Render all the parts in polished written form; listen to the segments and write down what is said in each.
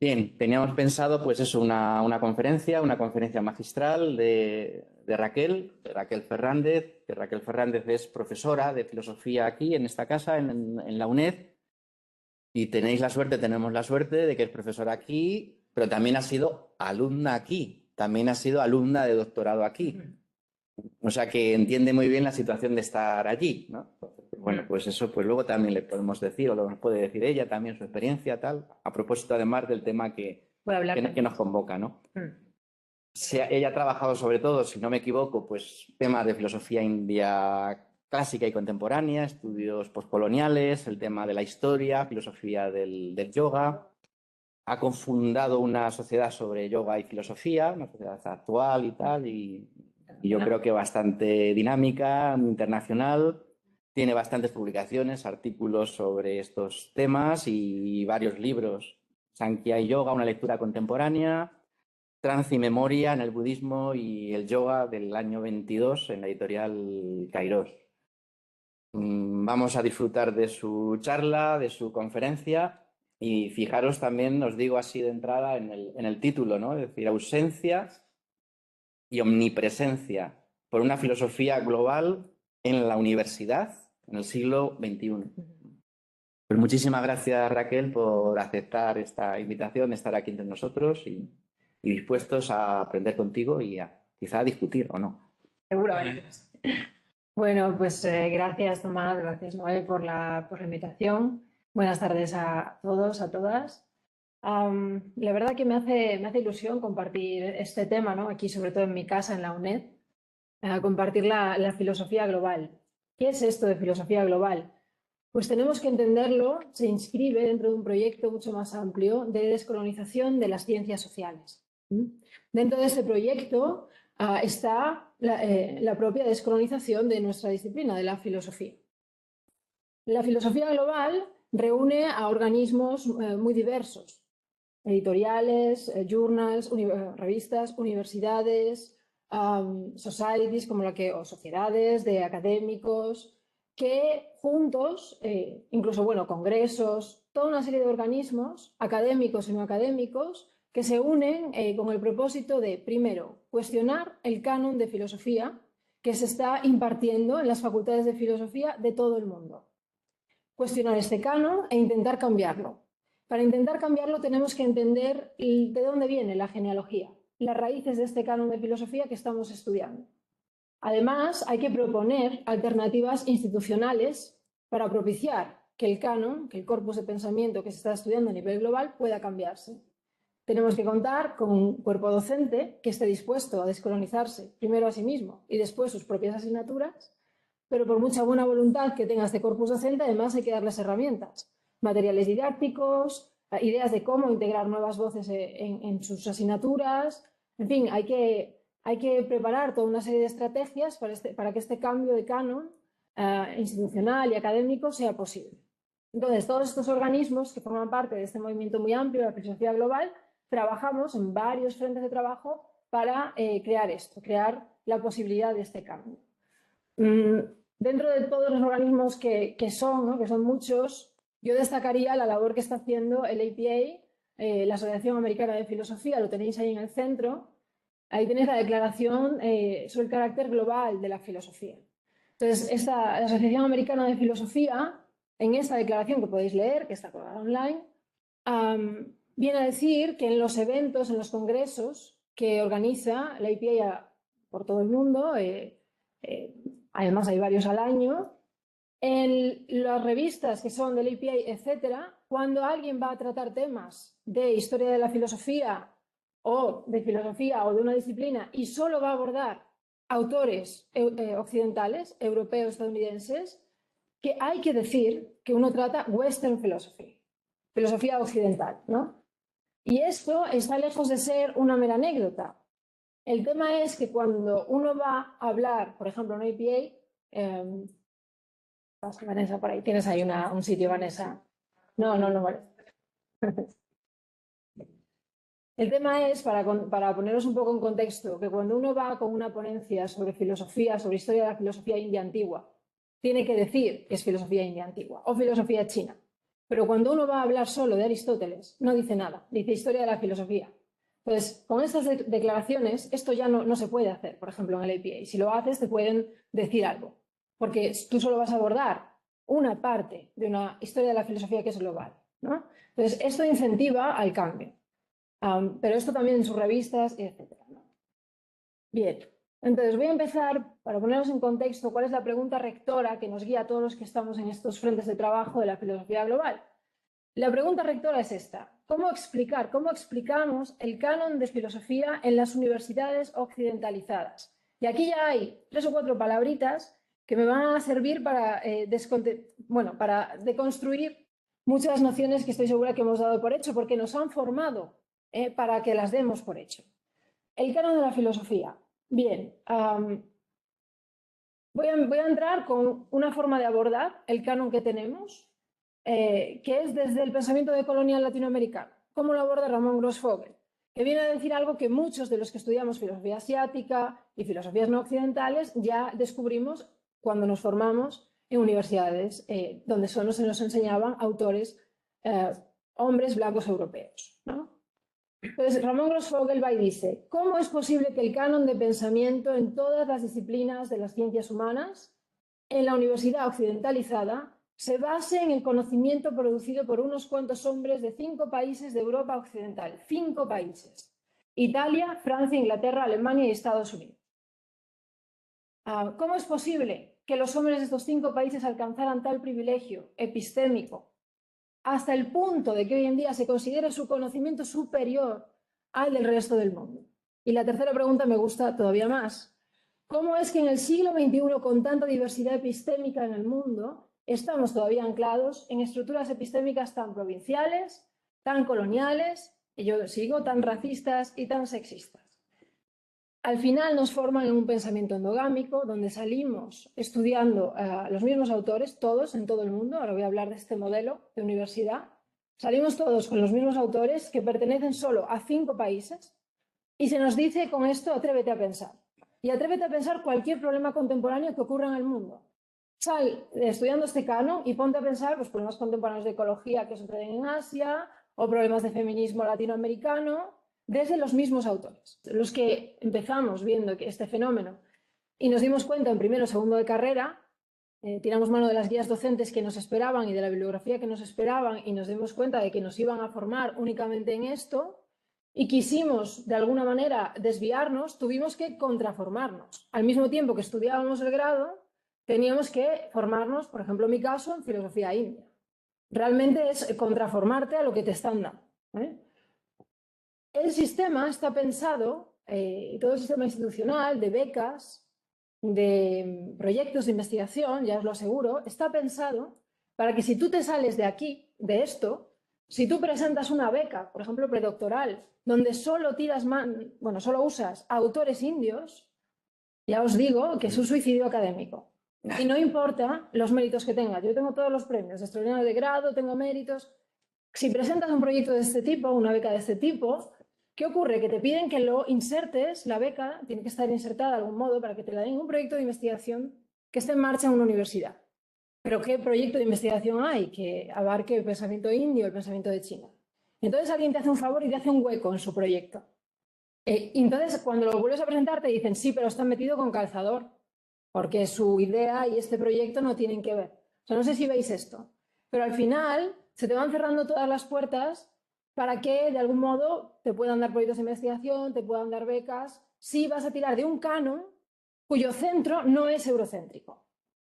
Bien, teníamos pensado pues eso, una conferencia magistral de Raquel Fernández, que Raquel Fernández es profesora de filosofía aquí en esta casa, en la UNED, y tenemos la suerte de que es profesora aquí, pero también ha sido alumna aquí, también ha sido alumna de doctorado aquí. O sea que entiende muy bien la situación de estar allí, ¿no? Bueno, pues eso pues luego también le podemos decir, o lo nos puede decir ella también, su experiencia, tal, a propósito además del tema que nos convoca, ¿no? Ella ha trabajado sobre todo, si no me equivoco, pues temas de filosofía india clásica y contemporánea, estudios postcoloniales, el tema de la historia, filosofía del yoga. Ha cofundado una sociedad sobre yoga y filosofía, una sociedad actual y tal, y yo creo que bastante dinámica, internacional. Tiene bastantes publicaciones, artículos sobre estos temas y varios libros. Sankhya y Yoga, una lectura contemporánea. Trance y memoria en el budismo y el yoga del año 22 en la editorial Kairos. Vamos a disfrutar de su charla, de su conferencia y fijaros también, os digo así de entrada, en el título, ¿no? Es decir, ausencia y omnipresencia por una filosofía global en la universidad en el siglo XXI. Pues muchísimas gracias, Raquel, por aceptar esta invitación, estar aquí entre nosotros y dispuestos a aprender contigo y quizá a discutir o no. Seguramente. Bueno, pues gracias, Tomás, gracias, Noé, por la invitación. Buenas tardes a todos, a todas. La verdad que me hace ilusión compartir este tema, ¿no? Aquí, sobre todo en mi casa, en la UNED, compartir la filosofía global. ¿Qué es esto de filosofía global? Pues tenemos que entenderlo, se inscribe dentro de un proyecto mucho más amplio de descolonización de las ciencias sociales. Dentro de este proyecto está la propia descolonización de nuestra disciplina, de la filosofía. La filosofía global reúne a organismos muy diversos, editoriales, journals, revistas, universidades, societies o sociedades de académicos, que juntos, incluso congresos, toda una serie de organismos, académicos y no académicos, que se unen con el propósito de, primero, cuestionar el canon de filosofía que se está impartiendo en las facultades de filosofía de todo el mundo. Cuestionar este canon e intentar cambiarlo. Para intentar cambiarlo tenemos que entender de dónde viene la genealogía, las raíces de este canon de filosofía que estamos estudiando. Además, hay que proponer alternativas institucionales para propiciar que el canon, que el corpus de pensamiento que se está estudiando a nivel global pueda cambiarse. Tenemos que contar con un cuerpo docente que esté dispuesto a descolonizarse primero a sí mismo y después sus propias asignaturas, pero por mucha buena voluntad que tenga este corpus docente, además hay que darles herramientas, materiales didácticos, ideas de cómo integrar nuevas voces en sus asignaturas, en fin, hay que preparar toda una serie de estrategias para que este cambio de canon institucional y académico sea posible. Entonces, todos estos organismos que forman parte de este movimiento muy amplio de la filosofía global, trabajamos en varios frentes de trabajo para crear la posibilidad de este cambio. Dentro de todos los organismos que son muchos, yo destacaría la labor que está haciendo el APA, la Asociación Americana de Filosofía, lo tenéis ahí en el centro. Ahí tenéis la declaración sobre el carácter global de la filosofía. Entonces, la Asociación Americana de Filosofía, en esta declaración que podéis leer, que está colgada online, viene a decir que en los eventos, en los congresos que organiza la APA por todo el mundo, además hay varios al año, en las revistas que son del APA, etcétera, cuando alguien va a tratar temas de historia de la filosofía o de una disciplina y solo va a abordar autores occidentales, europeos, estadounidenses, que hay que decir que uno trata Western Philosophy, filosofía occidental, ¿no? Y esto está lejos de ser una mera anécdota. El tema es que cuando uno va a hablar, por ejemplo, en APA, pasa Vanessa por ahí, tienes ahí un sitio, Vanessa. No, vale. El tema es, para poneros un poco en contexto, que cuando uno va con una ponencia sobre filosofía, sobre historia de la filosofía india antigua, tiene que decir que es filosofía india antigua o filosofía china. pero cuando uno va a hablar solo de Aristóteles, no dice nada, dice historia de la filosofía. Entonces, con estas declaraciones, esto ya no se puede hacer, por ejemplo, en el APA. Si lo haces, te pueden decir algo, porque tú solo vas a abordar una parte de una historia de la filosofía que es global, ¿no? Entonces, esto incentiva al cambio, pero esto también en sus revistas, etc., ¿no? Bien, entonces voy a empezar, para ponernos en contexto, cuál es la pregunta rectora que nos guía a todos los que estamos en estos frentes de trabajo de la filosofía global. La pregunta rectora es esta: ¿cómo explicamos el canon de filosofía en las universidades occidentalizadas? Y aquí ya hay 3 o 4 palabritas que me van a servir para, para deconstruir muchas nociones que estoy segura que hemos dado por hecho, porque nos han formado para que las demos por hecho. El canon de la filosofía. Bien, voy a entrar con una forma de abordar el canon que tenemos, que es desde el pensamiento decolonial latinoamericano. ¿Cómo lo aborda Ramón Grossfogel? Que viene a decir algo que muchos de los que estudiamos filosofía asiática y filosofías no occidentales ya descubrimos cuando nos formamos en universidades donde solo se nos enseñaban autores, hombres blancos europeos, ¿no? Entonces, Ramón Grossfogel va y dice: ¿cómo es posible que el canon de pensamiento en todas las disciplinas de las ciencias humanas, en la universidad occidentalizada, se base en el conocimiento producido por unos cuantos hombres de 5 países de Europa Occidental? 5 países: Italia, Francia, Inglaterra, Alemania y Estados Unidos. ¿Cómo es posible que los hombres de estos 5 países alcanzaran tal privilegio epistémico hasta el punto de que hoy en día se considere su conocimiento superior al del resto del mundo? Y la tercera pregunta me gusta todavía más: ¿cómo es que en el siglo XXI, con tanta diversidad epistémica en el mundo, estamos todavía anclados en estructuras epistémicas tan provinciales, tan coloniales, y yo sigo, tan racistas y tan sexistas? Al final nos forman en un pensamiento endogámico, donde salimos estudiando los mismos autores, todos, en todo el mundo. Ahora voy a hablar de este modelo de universidad. Salimos todos con los mismos autores que pertenecen solo a 5 países y se nos dice con esto: atrévete a pensar. Y atrévete a pensar cualquier problema contemporáneo que ocurra en el mundo. Sal estudiando este canon y ponte a pensar los problemas contemporáneos de ecología que suceden en Asia o problemas de feminismo latinoamericano, desde los mismos autores. Los que empezamos viendo que este fenómeno y nos dimos cuenta en primero o segundo de carrera, tiramos mano de las guías docentes que nos esperaban y de la bibliografía que nos esperaban, y nos dimos cuenta de que nos iban a formar únicamente en esto, y quisimos de alguna manera desviarnos, tuvimos que contraformarnos. Al mismo tiempo que estudiábamos el grado, teníamos que formarnos, por ejemplo en mi caso, en filosofía india. Realmente es contraformarte a lo que te están dando, ¿eh? El sistema está pensado, todo el sistema institucional, de becas, de proyectos de investigación, ya os lo aseguro, está pensado para que si tú te sales de aquí, de esto, si tú presentas una beca, por ejemplo predoctoral, donde solo solo usas autores indios, ya os digo que es un suicidio académico. Y no importa los méritos que tengas. Yo tengo todos los premios de extraordinario de grado, tengo méritos. Si presentas un proyecto de este tipo, una beca de este tipo, ¿qué ocurre? Que te piden que lo insertes, la beca tiene que estar insertada de algún modo para que te la den, un proyecto de investigación que esté en marcha en una universidad. Pero ¿qué proyecto de investigación hay que abarque el pensamiento indio, el pensamiento de China? Entonces alguien te hace un favor y te hace un hueco en su proyecto. Y entonces cuando lo vuelves a presentar te dicen: sí, pero está metido con calzador, porque su idea y este proyecto no tienen que ver. O sea, no sé si veis esto, pero al final se te van cerrando todas las puertas para que de algún modo te puedan dar proyectos de investigación, te puedan dar becas, si vas a tirar de un canon cuyo centro no es eurocéntrico.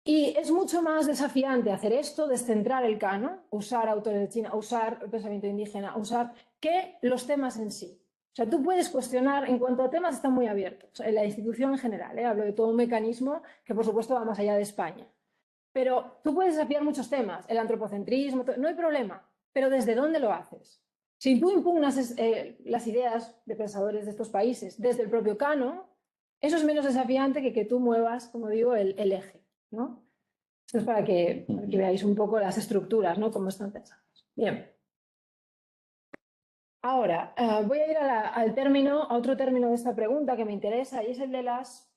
Y es mucho más desafiante hacer esto, descentrar el canon, usar autores de China, usar el pensamiento indígena, que los temas en sí. O sea, tú puedes cuestionar, en cuanto a temas están muy abiertos, en la institución en general, hablo de todo un mecanismo que por supuesto va más allá de España. Pero tú puedes desafiar muchos temas, el antropocentrismo, no hay problema, pero ¿desde dónde lo haces? Si tú impugnas las ideas de pensadores de estos países desde el propio canon, eso es menos desafiante que tú muevas, como digo, el eje, ¿no? Esto es para que veáis un poco las estructuras, ¿no? Cómo están pensadas. Bien. Ahora, voy a ir a otro término de esta pregunta que me interesa, y es el de las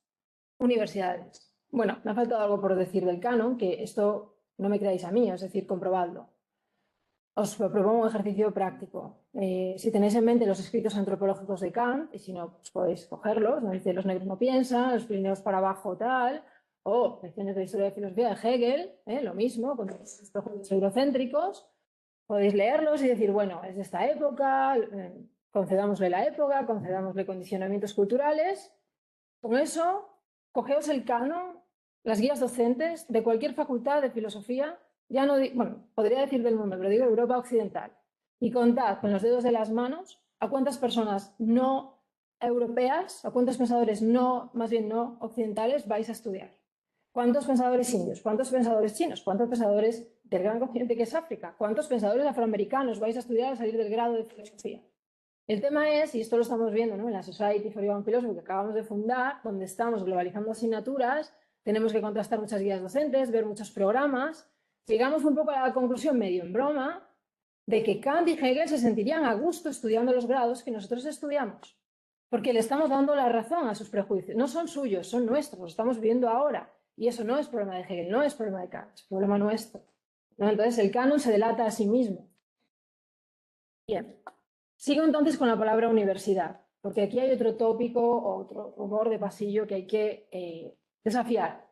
universidades. Bueno, me ha faltado algo por decir del canon, que esto no me creáis a mí, es decir, comprobadlo. os propongo un ejercicio práctico. Si tenéis en mente los escritos antropológicos de Kant, y si no, pues podéis cogerlos, ¿no? Dice, los negros no piensan, los Pirineos para abajo tal, o lecciones de historia de filosofía de Hegel, lo mismo, con los prejuicios eurocéntricos. Podéis leerlos y decir, bueno, es de esta época, concedámosle la época, concedámosle condicionamientos culturales. Con eso, cogeos el canon, las guías docentes de cualquier facultad de filosofía, ya no, bueno, podría decir del mundo, pero digo Europa occidental, y contad con los dedos de las manos a cuántas personas no europeas, a cuántos pensadores no, más bien no occidentales vais a estudiar. ¿Cuántos pensadores indios? ¿Cuántos pensadores chinos? ¿Cuántos pensadores del gran continente que es África? ¿Cuántos pensadores afroamericanos vais a estudiar al salir del grado de filosofía? El tema es, y esto lo estamos viendo, ¿no?, en la Society for Young Philosophy que acabamos de fundar, donde estamos globalizando asignaturas, tenemos que contrastar muchas guías docentes, ver muchos programas. Llegamos un poco a la conclusión, medio en broma, de que Kant y Hegel se sentirían a gusto estudiando los grados que nosotros estudiamos, porque le estamos dando la razón a sus prejuicios. No son suyos, son nuestros, los estamos viendo ahora. Y eso no es problema de Hegel, no es problema de Kant, es problema nuestro, ¿no? Entonces el canon se delata a sí mismo. Bien. Sigo entonces con la palabra universidad, porque aquí hay otro tópico, otro rumor de pasillo que hay que desafiar.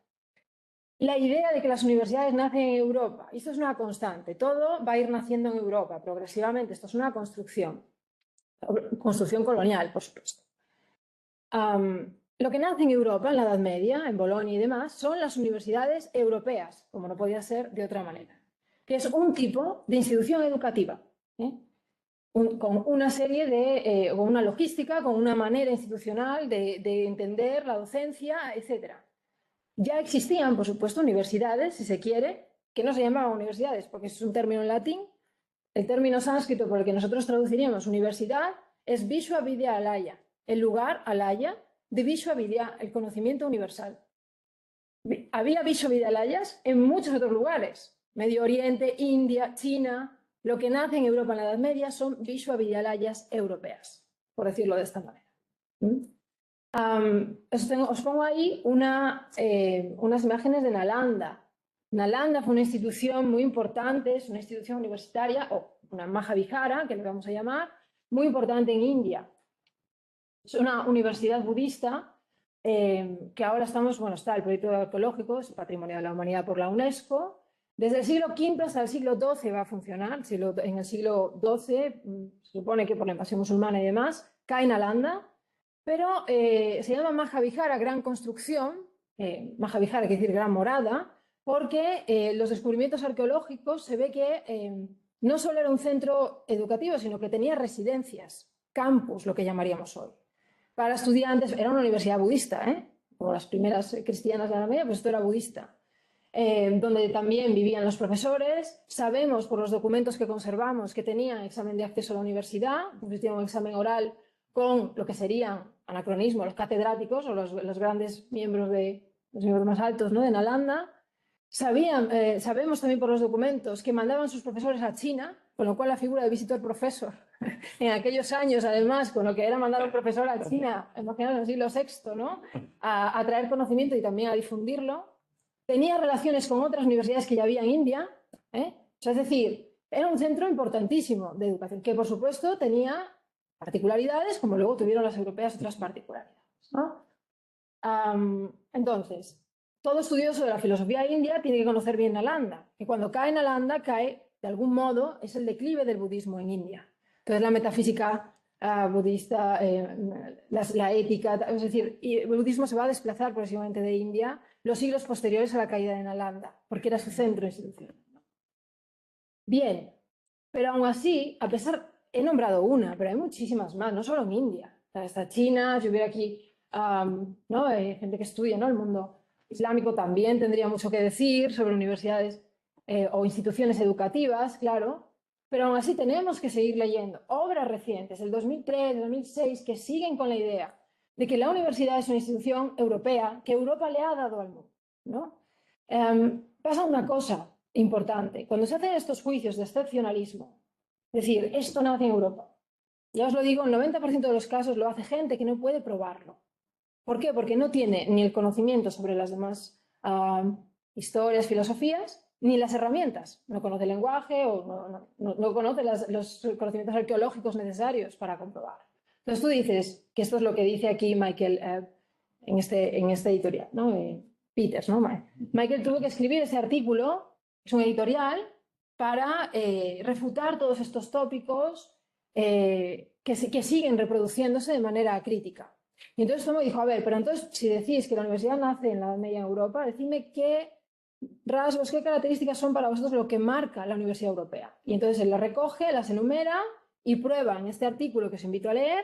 La idea de que las universidades nacen en Europa, y esto es una constante, todo va a ir naciendo en Europa progresivamente, esto es una construcción colonial, por supuesto. Lo que nace en Europa, en la Edad Media, en Bolonia y demás, son las universidades europeas, como no podía ser de otra manera, que es un tipo de institución educativa, con una serie de, con una logística, con una manera institucional de entender la docencia, etc. Ya existían, por supuesto, universidades, si se quiere, que no se llamaban universidades, porque es un término en latín. El término sánscrito por el que nosotros traduciríamos universidad es Vishwavidyalaya, el lugar, alaya, de Vishwavidya, el conocimiento universal. Había Vishwavidyalayas en muchos otros lugares, Medio Oriente, India, China. Lo que nace en Europa en la Edad Media son Vishwavidyalayas europeas, por decirlo de esta manera. Os pongo ahí unas imágenes de Nalanda. Nalanda fue una institución muy importante, es una institución universitaria, o una Mahavihara, que le vamos a llamar, muy importante en India. Es una universidad budista que ahora estamos, bueno, está el proyecto arqueológico, es Patrimonio de la Humanidad por la UNESCO. Desde el siglo V hasta el siglo XII va a funcionar. En el siglo XII, se supone que por la invasión musulmana y demás, cae Nalanda, pero se llama Mahavihara, gran construcción. Mahavihara quiere decir gran morada, porque los descubrimientos arqueológicos se ve que no solo era un centro educativo, sino que tenía residencias, campus, lo que llamaríamos hoy. Para estudiantes, era una universidad budista, como las primeras cristianas de la Media, pues esto era budista. Donde también vivían los profesores. Sabemos por los documentos que conservamos que tenían examen de acceso a la universidad, tenían un examen oral con lo que serían, anacronismo, los catedráticos o los grandes miembros, los miembros más altos, ¿no?, de Nalanda. Sabemos también por los documentos que mandaban sus profesores a China, con lo cual la figura de visitor profesor en aquellos años, además, con lo que era mandar a un profesor a China, imaginaos en el siglo VI, ¿no?, a traer conocimiento y también a difundirlo. Tenía relaciones con otras universidades que ya había en India, o sea, es decir, era un centro importantísimo de educación, que por supuesto tenía particularidades, como luego tuvieron las europeas otras particularidades, ¿no? Entonces, todo estudioso de la filosofía india tiene que conocer bien Nalanda, que cuando cae Nalanda cae, de algún modo, es el declive del budismo en India. Entonces, la metafísica budista, la ética, es decir, el budismo se va a desplazar progresivamente de India los siglos posteriores a la caída de Nalanda, porque era su centro institucional. Bien, pero aún así, a pesar, he nombrado una, pero hay muchísimas más, no solo en India. Está China, si hubiera aquí ¿no?, gente que estudia, ¿no?, el mundo islámico, también tendría mucho que decir sobre universidades o instituciones educativas, claro, pero aún así tenemos que seguir leyendo obras recientes, del 2003, del 2006, que siguen con la idea de que la universidad es una institución europea que Europa le ha dado al mundo, ¿no? Pasa una cosa importante. Cuando se hacen estos juicios de excepcionalismo, es decir, esto nace en Europa, ya os lo digo, el 90% de los casos lo hace gente que no puede probarlo. ¿Por qué? Porque no tiene ni el conocimiento sobre las demás historias, filosofías, ni las herramientas, no conoce el lenguaje o no conoce los conocimientos arqueológicos necesarios para comprobar. Entonces tú dices, que esto es lo que dice aquí Michael en este editorial, ¿no? Peters, ¿no? Michael tuvo que escribir ese artículo, es un editorial, para refutar todos estos tópicos que siguen reproduciéndose de manera crítica. Y entonces Tomo dijo, a ver, pero entonces si decís que la universidad nace en la Edad Media en Europa, decidme qué rasgos, qué características son para vosotros lo que marca la Universidad Europea. Y entonces él las recoge, las enumera y prueba en este artículo que os invito a leer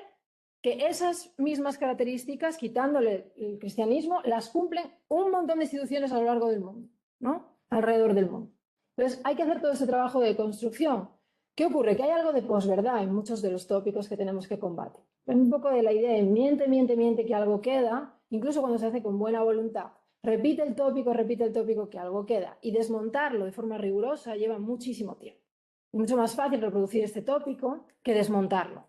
que esas mismas características, quitándole el cristianismo, las cumplen un montón de instituciones a lo largo del mundo, ¿no? Alrededor del mundo. Entonces hay que hacer todo ese trabajo de construcción. ¿Qué ocurre? Que hay algo de posverdad en muchos de los tópicos que tenemos que combatir. Es un poco de la idea de miente que algo queda, incluso cuando se hace con buena voluntad. Repite el tópico que algo queda. Y desmontarlo de forma rigurosa lleva muchísimo tiempo. Es mucho más fácil reproducir este tópico que desmontarlo,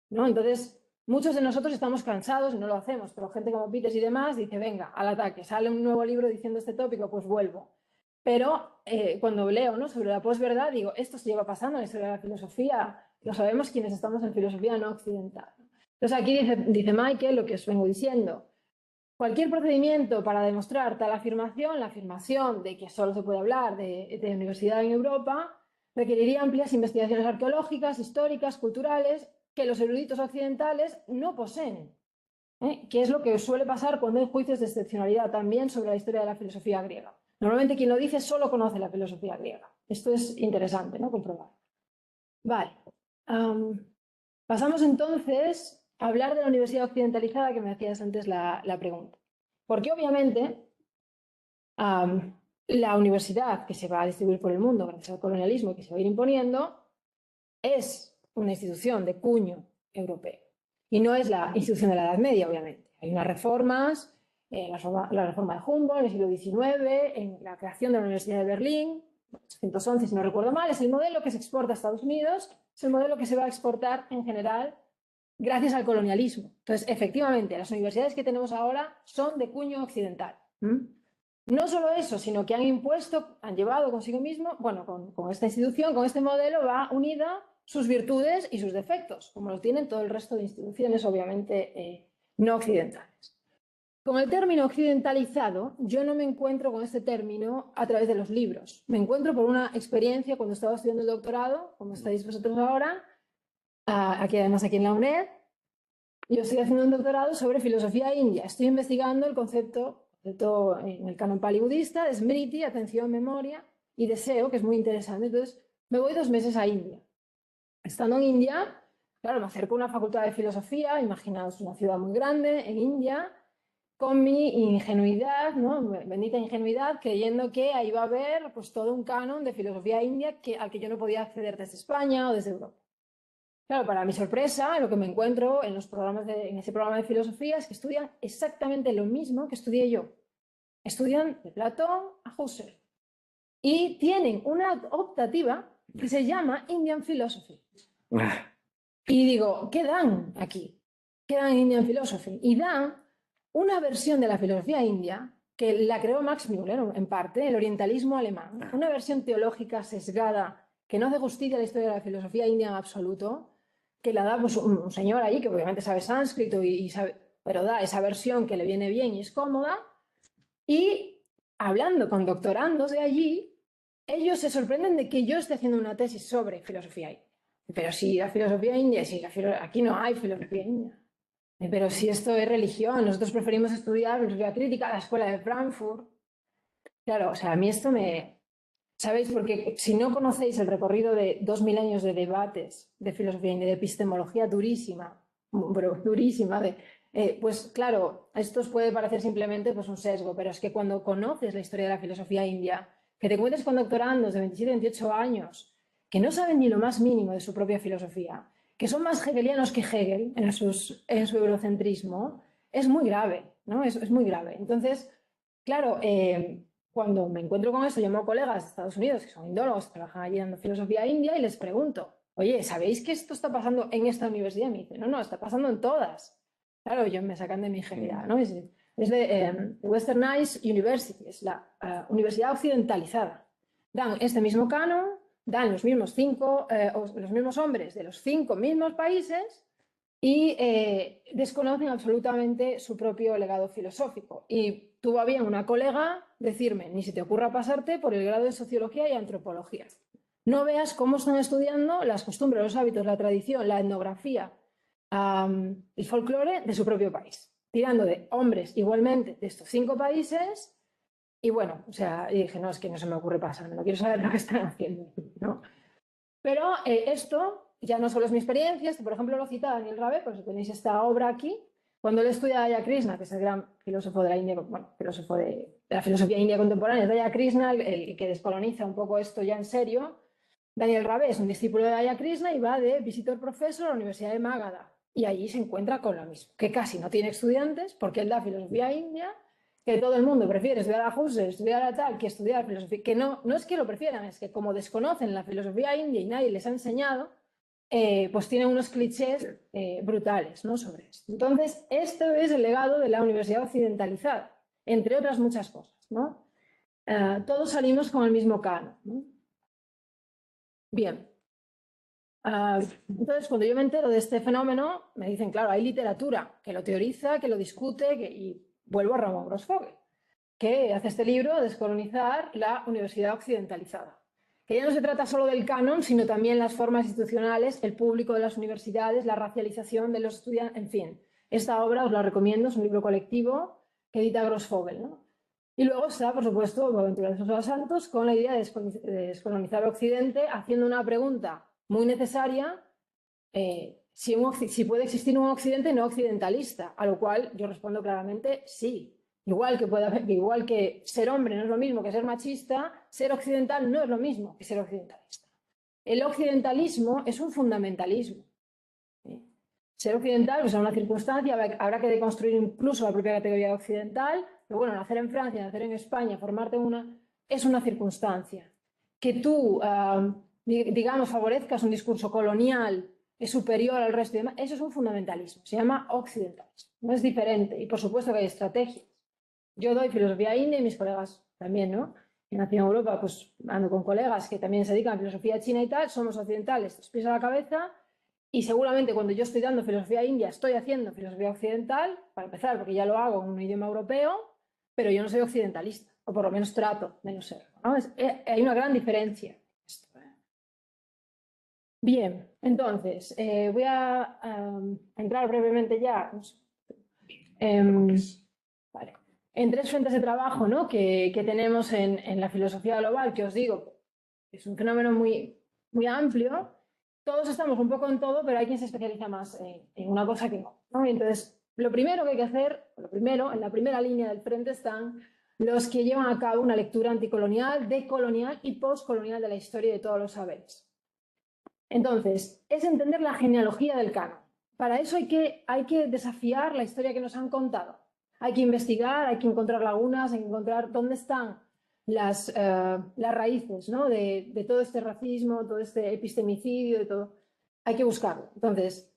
¿no? Entonces, muchos de nosotros estamos cansados y no lo hacemos, pero gente como Peters y demás dice, venga, al ataque, sale un nuevo libro diciendo este tópico, pues vuelvo. Pero cuando leo, ¿no?, sobre la posverdad, digo, esto se lleva pasando en la historia de la filosofía, lo sabemos quienes estamos en filosofía no occidental. Entonces aquí dice Michael lo que os vengo diciendo. Cualquier procedimiento para demostrar tal afirmación, la afirmación de que solo se puede hablar de universidad en Europa, requeriría amplias investigaciones arqueológicas, históricas, culturales, que los eruditos occidentales no poseen, que es lo que suele pasar cuando hay juicios de excepcionalidad también sobre la historia de la filosofía griega. Normalmente quien lo dice solo conoce la filosofía griega. Esto es interesante, ¿no?, comprobar. Vale. Pasamos entonces a hablar de la universidad occidentalizada, que me hacías antes la pregunta. Porque obviamente la universidad que se va a distribuir por el mundo gracias al colonialismo que se va a ir imponiendo es una institución de cuño europeo. Y no es la institución de la Edad Media, obviamente. Hay unas reformas, la reforma de Humboldt en el siglo XIX, en la creación de la Universidad de Berlín, 1811, si no recuerdo mal, es el modelo que se exporta a Estados Unidos, es el modelo que se va a exportar en general gracias al colonialismo. Entonces, efectivamente, las universidades que tenemos ahora son de cuño occidental. No solo eso, sino que han llevado consigo mismo, bueno, con esta institución, con este modelo, va unida sus virtudes y sus defectos, como lo tienen todo el resto de instituciones, obviamente, no occidentales. Con el término occidentalizado, yo no me encuentro con este término a través de los libros. Me encuentro por una experiencia cuando estaba estudiando el doctorado, como estáis vosotros ahora, además aquí en la UNED. Yo estoy haciendo un doctorado sobre filosofía india. Estoy investigando el concepto en el canon pali budista de smriti, atención, memoria y deseo, que es muy interesante. Entonces, me voy 2 meses a India. Estando en India, claro, me acerco a una facultad de filosofía, imaginaos una ciudad muy grande en India, con mi ingenuidad, ¿no?, bendita ingenuidad, creyendo que ahí va a haber pues todo un canon de filosofía india al que yo no podía acceder desde España o desde Europa. Claro, para mi sorpresa, lo que me encuentro en ese programa de filosofía es que estudian exactamente lo mismo que estudié yo. Estudian de Platón a Husserl. Y tienen una optativa que se llama Indian Philosophy. Y digo, ¿qué dan aquí? ¿Qué dan en Indian Philosophy? Y dan una versión de la filosofía india que la creó Max Müller, en parte, el orientalismo alemán. Una versión teológica sesgada que no hace justicia a la historia de la filosofía india en absoluto, que la da pues, un señor allí que obviamente sabe sánscrito pero da esa versión que le viene bien y es cómoda. Y hablando con doctorandos de allí, ellos se sorprenden de que yo esté haciendo una tesis sobre filosofía india. Pero si la filosofía india, aquí no hay filosofía india. Pero si esto es religión, nosotros preferimos estudiar filosofía crítica, la escuela de Frankfurt. Claro, o sea, a mí esto me... ¿Sabéis? Porque si no conocéis el recorrido de 2000 años de debates de filosofía india, de epistemología durísima, pero durísima, pues claro, esto os puede parecer simplemente pues, un sesgo, pero es que cuando conoces la historia de la filosofía india, que te encuentres con doctorandos de 27, 28 años, que no saben ni lo más mínimo de su propia filosofía, que son más hegelianos que Hegel en su eurocentrismo, es muy grave, ¿no? Es muy grave. Entonces, claro, cuando me encuentro con eso, llamo a colegas de Estados Unidos que son indólogos, que trabajan allí dando filosofía india y les pregunto, oye, ¿sabéis que esto está pasando en esta universidad? Y me dicen, no, está pasando en todas. Claro, ellos me sacan de mi ingenuidad, ¿no? Es de Westernized University, es la universidad occidentalizada. dan este mismo canon, dan los mismos los mismos hombres de los 5 mismos países y desconocen absolutamente su propio legado filosófico. Y tuvo a bien una colega decirme, ni se te ocurra pasarte por el grado de Sociología y Antropología. No veas cómo están estudiando las costumbres, los hábitos, la tradición, la etnografía, el folclore de su propio país, tirando de hombres igualmente de estos 5 países. Y bueno, o sea, y dije, no, es que no se me ocurre pasarme, no quiero saber lo que están haciendo, ¿no? Pero esto ya no solo es mi experiencia, esto, por ejemplo, lo cita Daniel Rabe, por eso tenéis esta obra aquí. Cuando él estudia a Jaya Krishna, que es el gran filósofo de la India, bueno, filósofo de la filosofía india contemporánea, es Jaya Krishna, el que descoloniza un poco esto ya en serio. Daniel Rabe es un discípulo de Jaya Krishna y va de visitor profesor a la Universidad de Magadha. Y allí se encuentra con lo mismo, que casi no tiene estudiantes porque él da filosofía india, que todo el mundo prefiere estudiar a Husserl, estudiar a tal, que estudiar filosofía, que no es que lo prefieran, es que como desconocen la filosofía india y nadie les ha enseñado, pues tienen unos clichés brutales, ¿no?, sobre esto. Entonces, esto es el legado de la universidad occidentalizada, entre otras muchas cosas, ¿no? Todos salimos con el mismo canon, ¿no? Bien. Entonces, cuando yo me entero de este fenómeno, me dicen, claro, hay literatura que lo teoriza, que lo discute, y vuelvo a Ramón Grossfogel, que hace este libro, Descolonizar la universidad occidentalizada. Que ya no se trata solo del canon, sino también las formas institucionales, el público de las universidades, la racialización de los estudiantes, en fin. Esta obra os la recomiendo, es un libro colectivo que edita Grossfogel, ¿no? Y luego está, por supuesto, Boaventura de Sousa Santos con la idea de descolonizar Occidente, haciendo una pregunta muy necesaria, si puede existir un Occidente no occidentalista, a lo cual yo respondo claramente sí. Igual que ser hombre no es lo mismo que ser machista, ser occidental no es lo mismo que ser occidentalista. El occidentalismo es un fundamentalismo. Ser occidental, pues, es una circunstancia, habrá que deconstruir incluso la propia categoría occidental, pero bueno, nacer en Francia, nacer en España, formarte es una circunstancia. Que tú, digamos, favorezcas un discurso colonial, es superior al resto y demás, eso es un fundamentalismo, se llama occidentalismo, no es diferente, y por supuesto que hay estrategias. Yo doy filosofía india y mis colegas también, ¿no? En Nación Europa, pues ando con colegas que también se dedican a filosofía china y tal, somos occidentales, los pies a la cabeza, y seguramente cuando yo estoy dando filosofía india estoy haciendo filosofía occidental, para empezar, porque ya lo hago en un idioma europeo, pero yo no soy occidentalista, o por lo menos trato de no ser, ¿no? Hay una gran diferencia. Bien, entonces, voy a entrar brevemente ya. Vale. En 3 frentes de trabajo, ¿no?, que tenemos en la filosofía global, que os digo, es un fenómeno muy, muy amplio. Todos estamos un poco en todo, pero hay quien se especializa más en una cosa que no, ¿no? Y entonces, lo primero que hay que hacer, en la primera línea del frente están los que llevan a cabo una lectura anticolonial, decolonial y postcolonial de la historia y de todos los saberes. Entonces, es entender la genealogía del canon. Para eso hay que desafiar la historia que nos han contado. Hay que investigar, hay que encontrar lagunas, hay que encontrar dónde están las raíces, ¿no?, de todo este racismo, todo este epistemicidio, de todo. Hay que buscarlo. Entonces,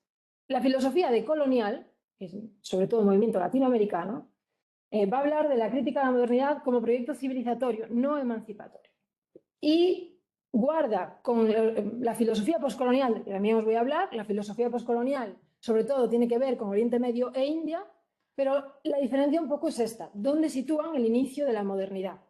la filosofía decolonial, que es sobre todo el movimiento latinoamericano, va a hablar de la crítica a la modernidad como proyecto civilizatorio, no emancipatorio. Y guarda con la filosofía postcolonial, que también os voy a hablar. La filosofía postcolonial sobre todo tiene que ver con Oriente Medio e India, pero la diferencia un poco es esta: ¿dónde sitúan el inicio de la modernidad?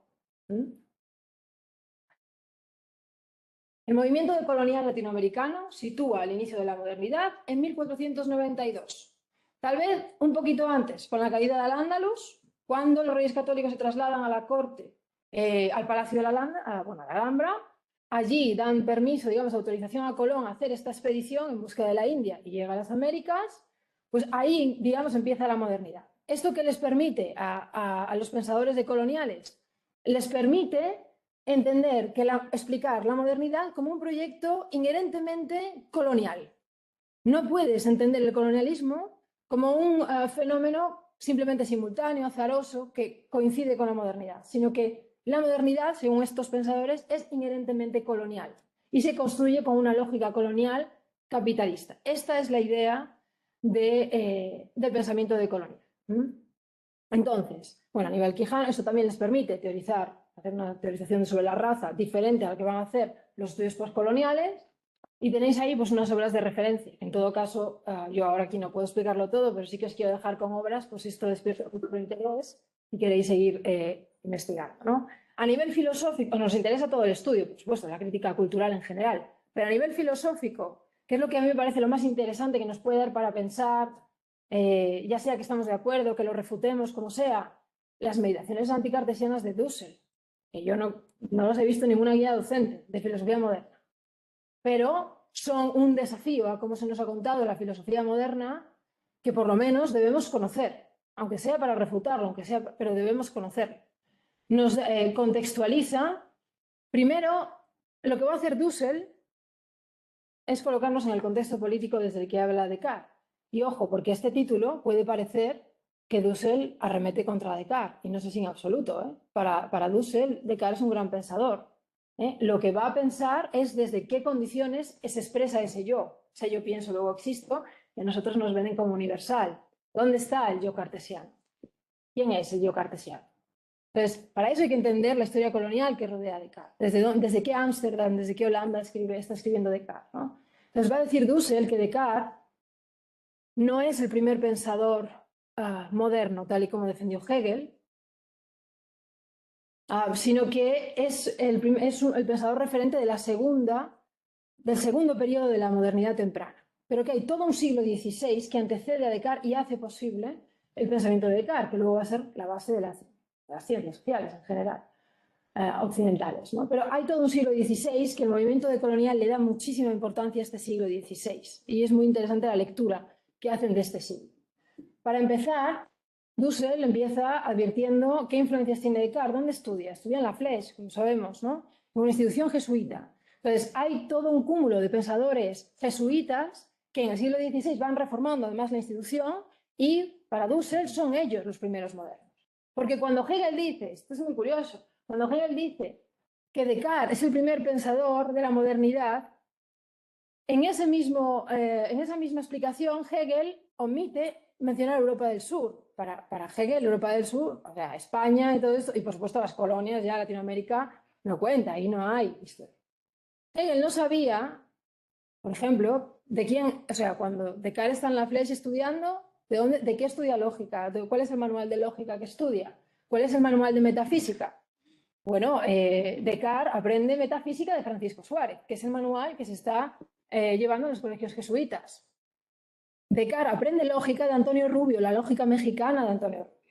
El movimiento decolonial latinoamericano sitúa el inicio de la modernidad en 1492, tal vez un poquito antes, con la caída de Al-Ándalus, cuando los reyes católicos se trasladan a la corte, al Palacio de la Alhambra. Allí dan permiso, digamos, autorización a Colón a hacer esta expedición en busca de la India y llega a las Américas. Pues ahí, digamos, empieza la modernidad. ¿Esto qué les permite a los pensadores decoloniales? Les permite entender, explicar la modernidad como un proyecto inherentemente colonial. No puedes entender el colonialismo como un fenómeno simplemente simultáneo, azaroso, que coincide con la modernidad, sino que la modernidad, según estos pensadores, es inherentemente colonial y se construye con una lógica colonial capitalista. Esta es la idea del pensamiento decolonial. Entonces, bueno, a nivel Quijano, eso también les permite teorizar hacer una teorización sobre la raza diferente a la que van a hacer los estudios postcoloniales, y tenéis ahí pues unas obras de referencia. En todo caso, yo ahora aquí no puedo explicarlo todo, pero sí que os quiero dejar con obras, pues esto despierta vuestro interés y queréis seguir investigando, ¿no? A nivel filosófico, nos interesa todo el estudio, por supuesto, la crítica cultural en general, pero a nivel filosófico, ¿qué es lo que a mí me parece lo más interesante que nos puede dar para pensar, ya sea que estamos de acuerdo, que lo refutemos, como sea? Las meditaciones anticartesianas de Dussel, que yo no las he visto en ninguna guía docente de filosofía moderna, pero son un desafío a cómo se nos ha contado la filosofía moderna, que por lo menos debemos conocer, aunque sea para refutarlo, aunque sea, pero debemos conocerlo. Nos contextualiza. Primero, lo que va a hacer Dussel es colocarnos en el contexto político desde el que habla Descartes. Y ojo, porque este título puede parecer que Dussel arremete contra Descartes, y no es así en absoluto. Para Dussel, Descartes es un gran pensador. Lo que va a pensar es desde qué condiciones se expresa ese yo. Ese yo pienso, luego existo, que a nosotros nos venden como universal. ¿Dónde está el yo cartesiano? ¿Quién es el yo cartesiano? Entonces, para eso hay que entender la historia colonial que rodea a Descartes. Desde qué Ámsterdam, desde qué Holanda está escribiendo Descartes, ¿no? Entonces va a decir Dussel que Descartes no es el primer pensador moderno, tal y como defendió Hegel, sino que es el pensador referente de del segundo periodo de la modernidad temprana. Pero que hay todo un siglo XVI que antecede a Descartes y hace posible el pensamiento de Descartes, que luego va a ser la base de las ciencias sociales en general, occidentales, ¿no? Pero hay todo un siglo XVI que el movimiento decolonial le da muchísima importancia a este siglo XVI, y es muy interesante la lectura que hacen de este siglo. Para empezar, Dussel empieza advirtiendo qué influencias tiene Descartes. ¿Dónde estudia? Estudia en la Flèche, como sabemos, ¿no? En una institución jesuita. Entonces, hay todo un cúmulo de pensadores jesuitas que en el siglo XVI van reformando además la institución, y para Dussel son ellos los primeros modernos. Porque cuando Hegel dice, esto es muy curioso, cuando Hegel dice que Descartes es el primer pensador de la modernidad, en esa misma explicación Hegel omite mencionar Europa del Sur. Para Hegel, Europa del Sur, o sea, España y todo esto, y por supuesto las colonias, ya Latinoamérica no cuenta, ahí no hay historia. Hegel no sabía, por ejemplo, de quién, o sea, cuando Descartes está en la Flèche estudiando, ¿de qué estudia lógica? ¿Cuál es el manual de lógica que estudia? ¿Cuál es el manual de metafísica? Bueno, Descartes aprende metafísica de Francisco Suárez, que es el manual que se está llevando en los colegios jesuitas. Descartes aprende lógica de Antonio Rubio, la lógica mexicana de Antonio Rubio.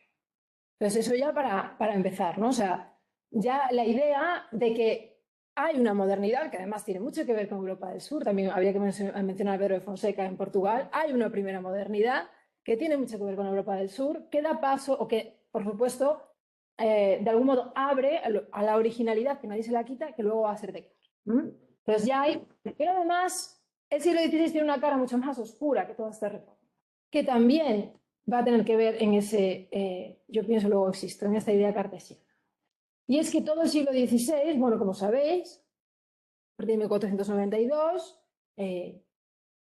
Entonces, eso ya para empezar, ¿no? O sea, ya la idea de que hay una modernidad que además tiene mucho que ver con Europa del Sur, también habría que mencionar a Pedro de Fonseca en Portugal, hay una primera modernidad que tiene mucho que ver con Europa del Sur, que da paso, o que, por supuesto, de algún modo abre a la originalidad, que nadie se la quita, que luego va a ser Descartes. Entonces ya hay, pero además el siglo XVI tiene una cara mucho más oscura que toda esta reforma, que también va a tener que ver en ese, yo pienso luego existo, en esta idea cartesiana. Y es que todo el siglo XVI, bueno, como sabéis, a partir de 1492,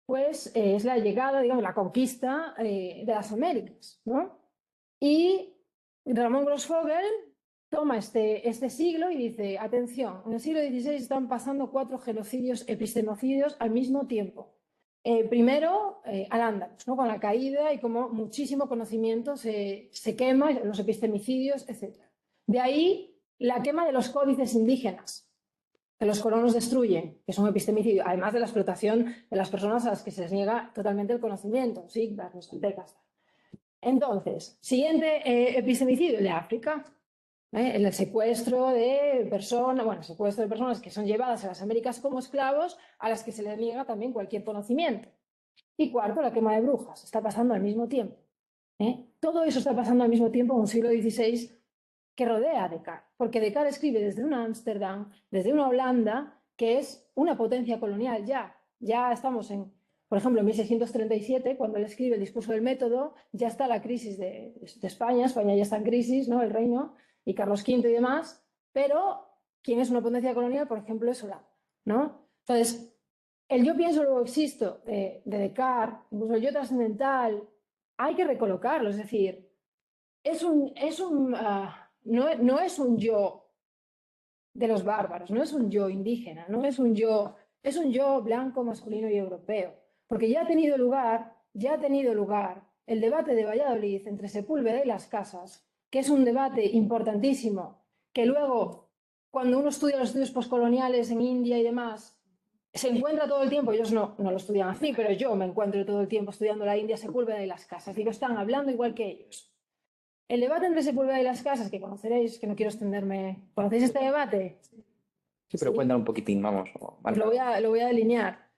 pues es la llegada, digamos, la conquista de las Américas, ¿no? Y Ramón Grossfogel toma este siglo y dice, atención, en el siglo XVI están pasando 4 genocidios epistemocidios al mismo tiempo. Primero, Al-Ándalus, ¿no? Con la caída y como muchísimo conocimiento se quema, los epistemicidios, etc. De ahí la quema de los códices indígenas, que los colonos destruyen, que es un epistemicidio, además de la explotación de las personas a las que se les niega totalmente el conocimiento, ¿sí? Las mixtecas. Entonces, siguiente epistemicidio, el de África, el secuestro de personas que son llevadas a las Américas como esclavos, a las que se les niega también cualquier conocimiento. Y cuarto, la quema de brujas, está pasando al mismo tiempo. Todo eso está pasando al mismo tiempo en un siglo XVI que rodea a Descartes, porque Descartes escribe desde una Ámsterdam, desde una Holanda, que es una potencia colonial ya estamos en, por ejemplo, en 1637, cuando él escribe el discurso del método, ya está la crisis de España ya está en crisis, ¿no? El reino, y Carlos V y demás, pero ¿quién es una potencia colonial? Por ejemplo, es Holanda, ¿no? Entonces, el yo pienso, luego existo, de Descartes, incluso el yo trascendental, hay que recolocarlo, es decir, no es un yo de los bárbaros, no es un yo indígena, no es un yo blanco, masculino y europeo, porque ya ha tenido lugar el debate de Valladolid entre Sepúlveda y Las Casas, que es un debate importantísimo, que luego, cuando uno estudia los estudios postcoloniales en India y demás, se encuentra todo el tiempo, ellos no lo estudian así, pero yo me encuentro todo el tiempo estudiando la India, Sepúlveda y Las Casas, digo, están hablando igual que ellos. El debate entre Sepúlveda y Las Casas, que conoceréis, que no quiero extenderme, ¿conocéis este debate? Sí, pero cuéntame un poquitín, vamos. Pues lo voy a delinear.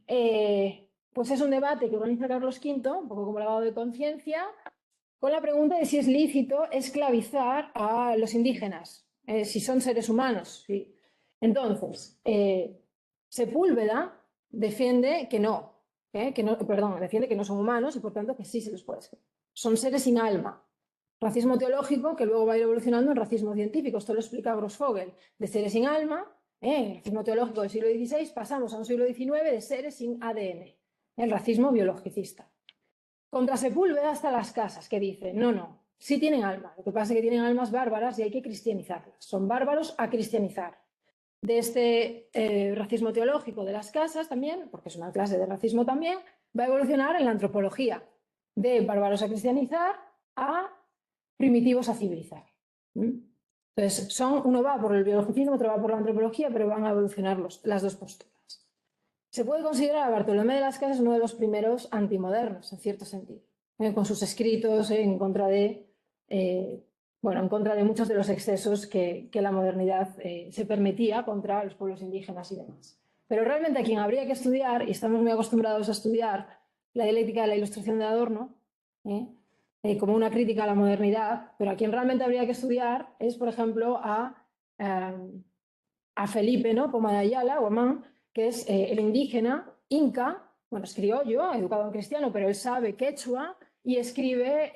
Pues es un debate que organiza Carlos V, un poco como lavado de conciencia, con la pregunta de si es lícito esclavizar a los indígenas, si son seres humanos. ¿Sí? Entonces, Sepúlveda defiende que no, defiende que no son humanos y por tanto que sí se los puede ser. Son seres sin alma. Racismo teológico que luego va a ir evolucionando en racismo científico. Esto lo explica Grossfogel. De seres sin alma, el racismo teológico del siglo XVI, pasamos a un siglo XIX de seres sin ADN. El racismo biologicista. Contra Sepúlveda hasta Las Casas, que dicen, no, sí tienen alma. Lo que pasa es que tienen almas bárbaras y hay que cristianizarlas. Son bárbaros a cristianizar. De este racismo teológico de Las Casas también, porque es una clase de racismo también, va a evolucionar en la antropología. De bárbaros a cristianizar a primitivos a civilizar. Entonces, uno va por el biologicismo, otro va por la antropología, pero van a evolucionar las dos posturas. Se puede considerar a Bartolomé de Las Casas uno de los primeros antimodernos, en cierto sentido, con sus escritos en contra de muchos de los excesos que la modernidad se permitía contra los pueblos indígenas y demás. Pero realmente a quien habría que estudiar, y estamos muy acostumbrados a estudiar la dialéctica de la Ilustración de Adorno, como una crítica a la modernidad, pero a quien realmente habría que estudiar es, por ejemplo, a Felipe, ¿no? Poma de Ayala, Guamán, que es el indígena inca, bueno, es criollo, educado en cristiano, pero él sabe quechua y escribe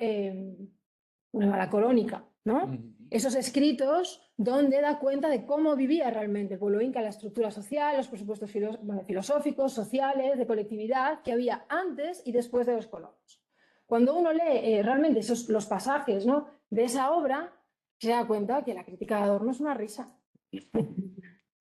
la Corónica, ¿no? Esos escritos donde da cuenta de cómo vivía realmente el pueblo inca, la estructura social, los presupuestos filosóficos, sociales, de colectividad que había antes y después de los colonos. Cuando uno lee realmente los pasajes, ¿no?, de esa obra, se da cuenta que la crítica de Adorno es una risa.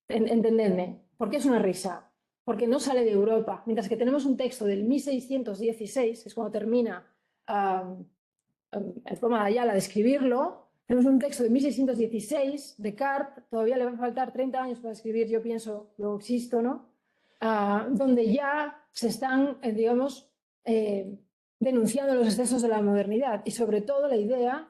Entendedme, ¿por qué es una risa? Porque no sale de Europa, mientras que tenemos un texto del 1616, que es cuando termina el Poma de Ayala de escribirlo, tenemos un texto de 1616, Descartes, todavía le va a faltar 30 años para escribir, yo pienso, luego existo, ¿no? Donde ya se están, denunciando los excesos de la modernidad y sobre todo la idea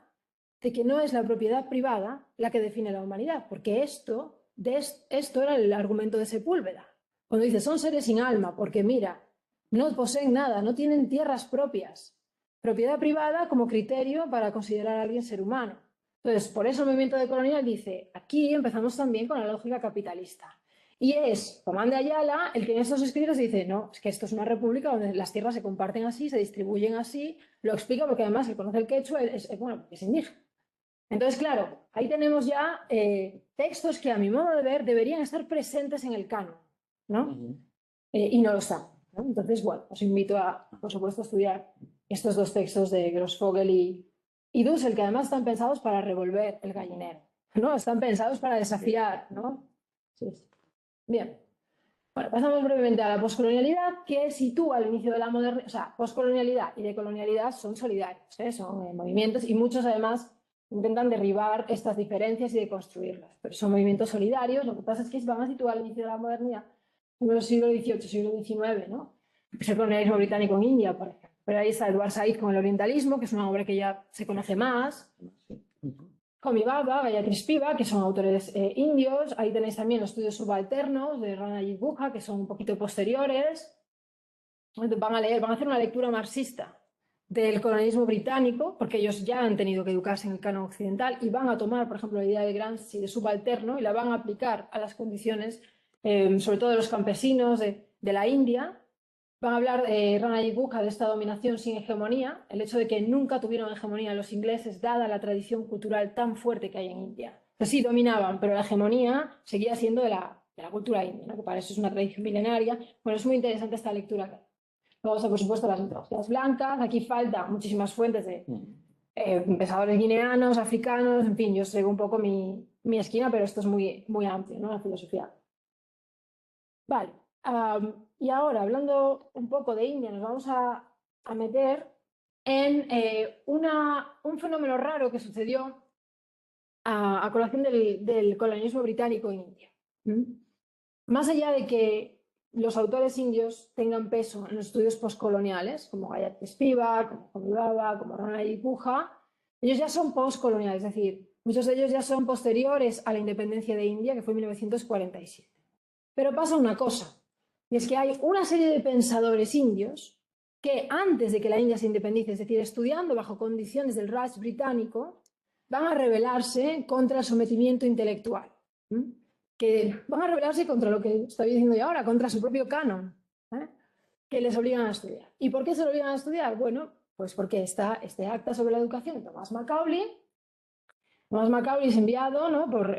de que no es la propiedad privada la que define la humanidad, porque esto era el argumento de Sepúlveda. Cuando dice, son seres sin alma, porque mira, no poseen nada, no tienen tierras propias. Propiedad privada como criterio para considerar a alguien ser humano. Entonces, por eso el movimiento decolonial dice, aquí empezamos también con la lógica capitalista. Y es Poma de Ayala el que en estos escritos dice, no, es que esto es una república donde las tierras se comparten así, se distribuyen así, lo explica porque además él conoce el quechua, es indígena. Entonces, claro, ahí tenemos ya textos que a mi modo de ver deberían estar presentes en el canon, ¿no? Y no lo están, ¿no? Entonces, bueno, os invito a, por supuesto, a estudiar estos dos textos de Grossfogel y Dussel, que además están pensados para revolver el gallinero, ¿no? Están pensados para desafiar, ¿no? Sí. Bien. Bueno, pasamos brevemente a la poscolonialidad, que sitúa al inicio de la modernidad, o sea, poscolonialidad y decolonialidad son solidarios, son movimientos y muchos además intentan derribar estas diferencias y deconstruirlas, pero son movimientos solidarios. Lo que pasa es que se van a situar al inicio de la modernidad, en el siglo XVIII, siglo XIX, ¿no? El colonialismo británico en India, por ejemplo. Pero ahí está Edward Said con el orientalismo, que es una obra que ya se conoce más. Homi Bhabha, Gayatri Spivak, que son autores indios. Ahí tenéis también los estudios subalternos de Ranajit Guha, que son un poquito posteriores. Van a hacer una lectura marxista del colonialismo británico, porque ellos ya han tenido que educarse en el canon occidental y van a tomar, por ejemplo, la idea de Gramsci de subalterno y la van a aplicar a las condiciones, sobre todo de los campesinos de la India. Van a hablar Ranajit Guha de esta dominación sin hegemonía, el hecho de que nunca tuvieron hegemonía los ingleses, dada la tradición cultural tan fuerte que hay en India. Pues sí, dominaban, pero la hegemonía seguía siendo de la cultura india, ¿no? Que para eso es una tradición milenaria. Bueno, es muy interesante esta lectura. Luego, por supuesto, las mitologías blancas. Aquí faltan muchísimas fuentes de pensadores guineanos, africanos, en fin, yo os traigo un poco mi mi esquina, pero esto es muy, muy amplio, ¿no? La filosofía. Vale, y ahora hablando un poco de India, nos vamos a meter en un fenómeno raro que sucedió a colación del colonialismo británico en India. Más allá de que los autores indios tengan peso en los estudios postcoloniales, como Gayatri Spivak, como Homi Bhabha, como Ranajit Puja, ellos ya son postcoloniales, es decir, muchos de ellos ya son posteriores a la independencia de India, que fue en 1947. Pero pasa una cosa, y es que hay una serie de pensadores indios que antes de que la India se independice, es decir, estudiando bajo condiciones del Raj británico, van a rebelarse contra el sometimiento intelectual, que van a rebelarse contra lo que estoy diciendo yo ahora, contra su propio canon, que les obligan a estudiar. ¿Y por qué se lo obligan a estudiar? Bueno, pues porque está este acta sobre la educación de Thomas Macaulay. Thomas Macaulay es enviado, ¿no?, por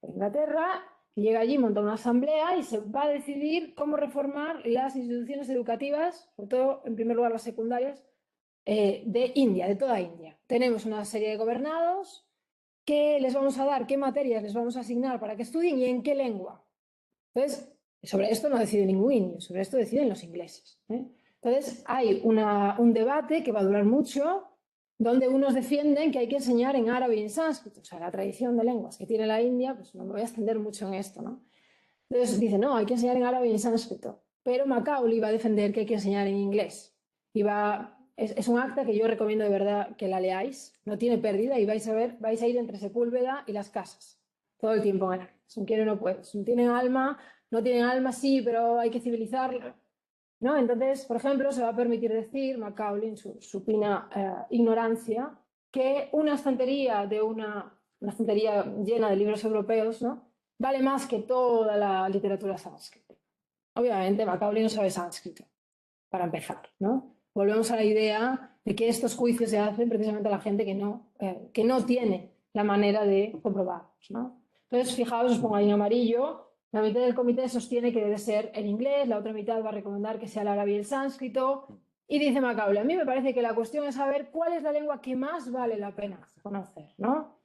Inglaterra, que llega allí, monta una asamblea y se va a decidir cómo reformar las instituciones educativas, sobre todo, en primer lugar, las secundarias, de India, de toda India. Tenemos una serie de gobernados que les vamos a dar, qué materias les vamos a asignar para que estudien y en qué lengua. Entonces, sobre esto no decide ningún indio, sobre esto deciden los ingleses. Entonces, hay un debate que va a durar mucho, donde unos defienden que hay que enseñar en árabe y en sánscrito, o sea, la tradición de lenguas que tiene la India, pues no me voy a extender mucho en esto, ¿no? Entonces dicen, no, hay que enseñar en árabe y en sánscrito, pero Macaulay va a defender que hay que enseñar en inglés. Y es un acta que yo recomiendo de verdad que la leáis, no tiene pérdida y vais a ir entre Sepúlveda y las casas, todo el tiempo en árabe. Si quiere no puede, si tienen alma, no tienen alma sí, pero hay que civilizarlo, ¿no? Entonces, por ejemplo, se va a permitir decir, Macaulay, en su supina ignorancia, que una estantería llena de libros europeos, ¿no?, vale más que toda la literatura sánscrita. Obviamente, Macaulay no sabe sánscrito, para empezar, ¿no? Volvemos a la idea de que estos juicios se hacen precisamente a la gente que no tiene la manera de comprobarlos, ¿no? Entonces, fijaos, os pongo ahí en amarillo. La mitad del comité sostiene que debe ser el inglés, la otra mitad va a recomendar que sea el árabe y el sánscrito. Y dice Macaulay, a mí me parece que la cuestión es saber cuál es la lengua que más vale la pena conocer, ¿no?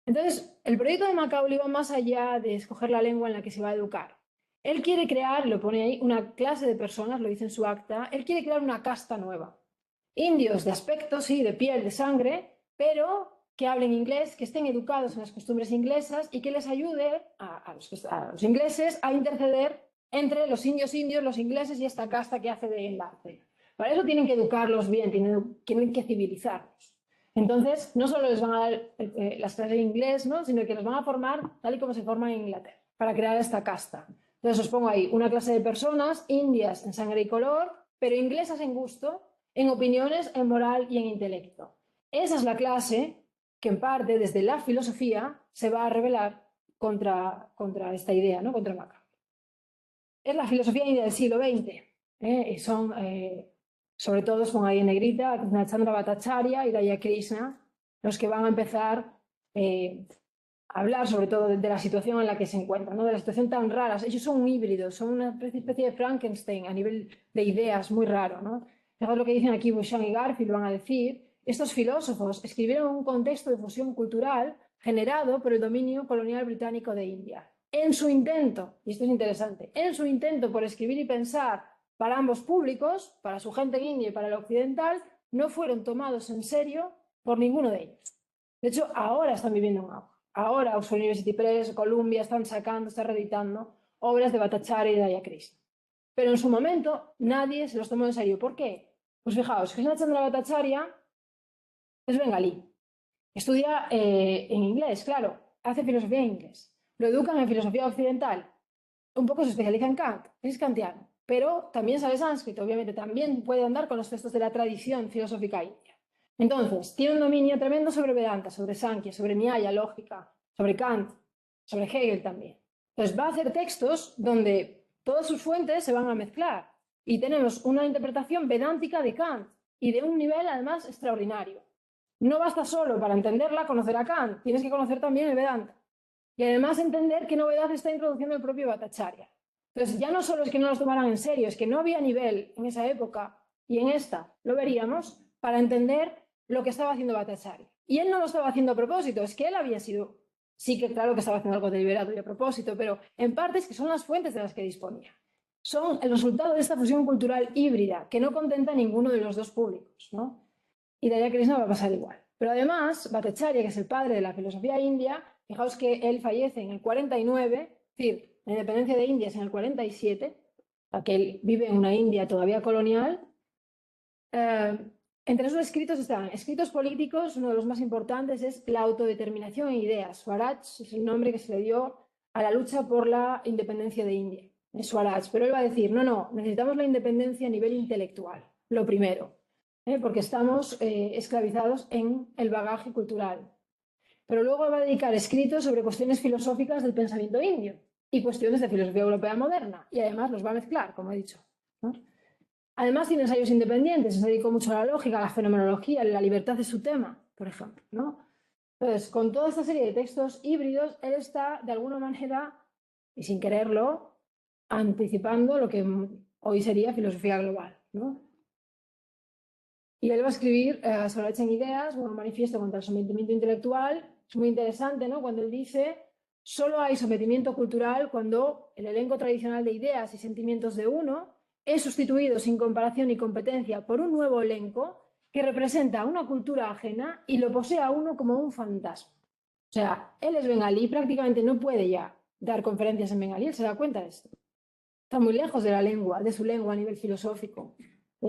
Entonces, el proyecto de Macaulay va más allá de escoger la lengua en la que se va a educar. Él quiere crear, lo pone ahí, una clase de personas, lo dice en su acta, él quiere crear una casta nueva. Indios de aspecto, sí, de piel, de sangre, pero que hablen inglés, que estén educados en las costumbres inglesas y que les ayude a los ingleses a interceder entre los indios, los ingleses y esta casta que hace de enlace. Para eso tienen que educarlos bien, tienen que civilizarlos. Entonces, no solo les van a dar las clases de inglés, ¿no?, sino que los van a formar tal y como se forman en Inglaterra, para crear esta casta. Entonces os pongo ahí una clase de personas indias en sangre y color, pero inglesas en gusto, en opiniones, en moral y en intelecto. Esa es la clase que en parte desde la filosofía se va a rebelar contra esta idea, ¿no?, contra Macaulay. Es la filosofía india del siglo XX. Y son, sobre todo, son ahí en negrita, Krishnachandra Bhattacharya y Daya Krishna, los que van a empezar a hablar sobre todo de la situación en la que se encuentran, ¿no?, de la situación tan rara. Ellos son un híbrido, son una especie de Frankenstein a nivel de ideas, muy raro, ¿no? Fijaos lo que dicen aquí Bouchard y Garfield, van a decir, estos filósofos escribieron un contexto de fusión cultural generado por el dominio colonial británico de India. En su intento, y esto es interesante, en su intento por escribir y pensar para ambos públicos, para su gente en India y para el occidental, no fueron tomados en serio por ninguno de ellos. De hecho, ahora están viviendo en agua. Ahora Oxford University Press, Columbia están reeditando obras de Bhattacharya y Daya Krishna. Pero en su momento nadie se los tomó en serio. ¿Por qué? Pues fijaos, Krishnachandra Bhattacharya es bengalí. Estudia en inglés, claro, hace filosofía en inglés. Lo educan en filosofía occidental. Un poco se especializa en Kant, es kantiano. Pero también sabe sánscrito, obviamente, también puede andar con los textos de la tradición filosófica india. Entonces, tiene un dominio tremendo sobre Vedanta, sobre Sankhya, sobre Nyaya, lógica, sobre Kant, sobre Hegel también. Entonces, va a hacer textos donde todas sus fuentes se van a mezclar y tenemos una interpretación vedántica de Kant y de un nivel, además, extraordinario. No basta solo para entenderla conocer a Kant, tienes que conocer también el Vedanta. Y además entender qué novedad está introduciendo el propio Bhattacharya. Entonces, ya no solo es que no los tomaran en serio, es que no había nivel en esa época y en esta, lo veríamos, para entender lo que estaba haciendo Bhattacharya. Y él no lo estaba haciendo a propósito, es que él había sido sí que claro que estaba haciendo algo deliberado y a propósito, pero en parte es que son las fuentes de las que disponía. Son el resultado de esta fusión cultural híbrida, que no contenta a ninguno de los dos públicos, ¿no? Y Daya Krishna va a pasar igual. Pero además, Bhattacharya, que es el padre de la filosofía india, fijaos que él fallece en el 49, es decir, la independencia de India es en el 47, que él vive en una India todavía colonial. Entre esos escritos están escritos políticos, uno de los más importantes es la autodeterminación en ideas. Swaraj es el nombre que se le dio a la lucha por la independencia de India. Es Swaraj, pero él va a decir, no, necesitamos la independencia a nivel intelectual, lo primero, porque estamos esclavizados en el bagaje cultural. Pero luego va a dedicar escritos sobre cuestiones filosóficas del pensamiento indio y cuestiones de filosofía europea moderna, y además los va a mezclar, como he dicho, ¿no? Además tiene ensayos independientes, se dedicó mucho a la lógica, a la fenomenología, la libertad es su tema, por ejemplo, ¿no? Entonces, con toda esta serie de textos híbridos, él está, de alguna manera, y sin quererlo, anticipando lo que hoy sería filosofía global, ¿no? Y él va a escribir Swaraj en ideas, un manifiesto contra el sometimiento intelectual. Es muy interesante, ¿no? Cuando él dice, solo hay sometimiento cultural cuando el elenco tradicional de ideas y sentimientos de uno es sustituido sin comparación y competencia por un nuevo elenco que representa una cultura ajena y lo posee a uno como un fantasma. O sea, él es bengalí, prácticamente no puede ya dar conferencias en bengalí, él se da cuenta de esto. Está muy lejos de la lengua, de su lengua a nivel filosófico.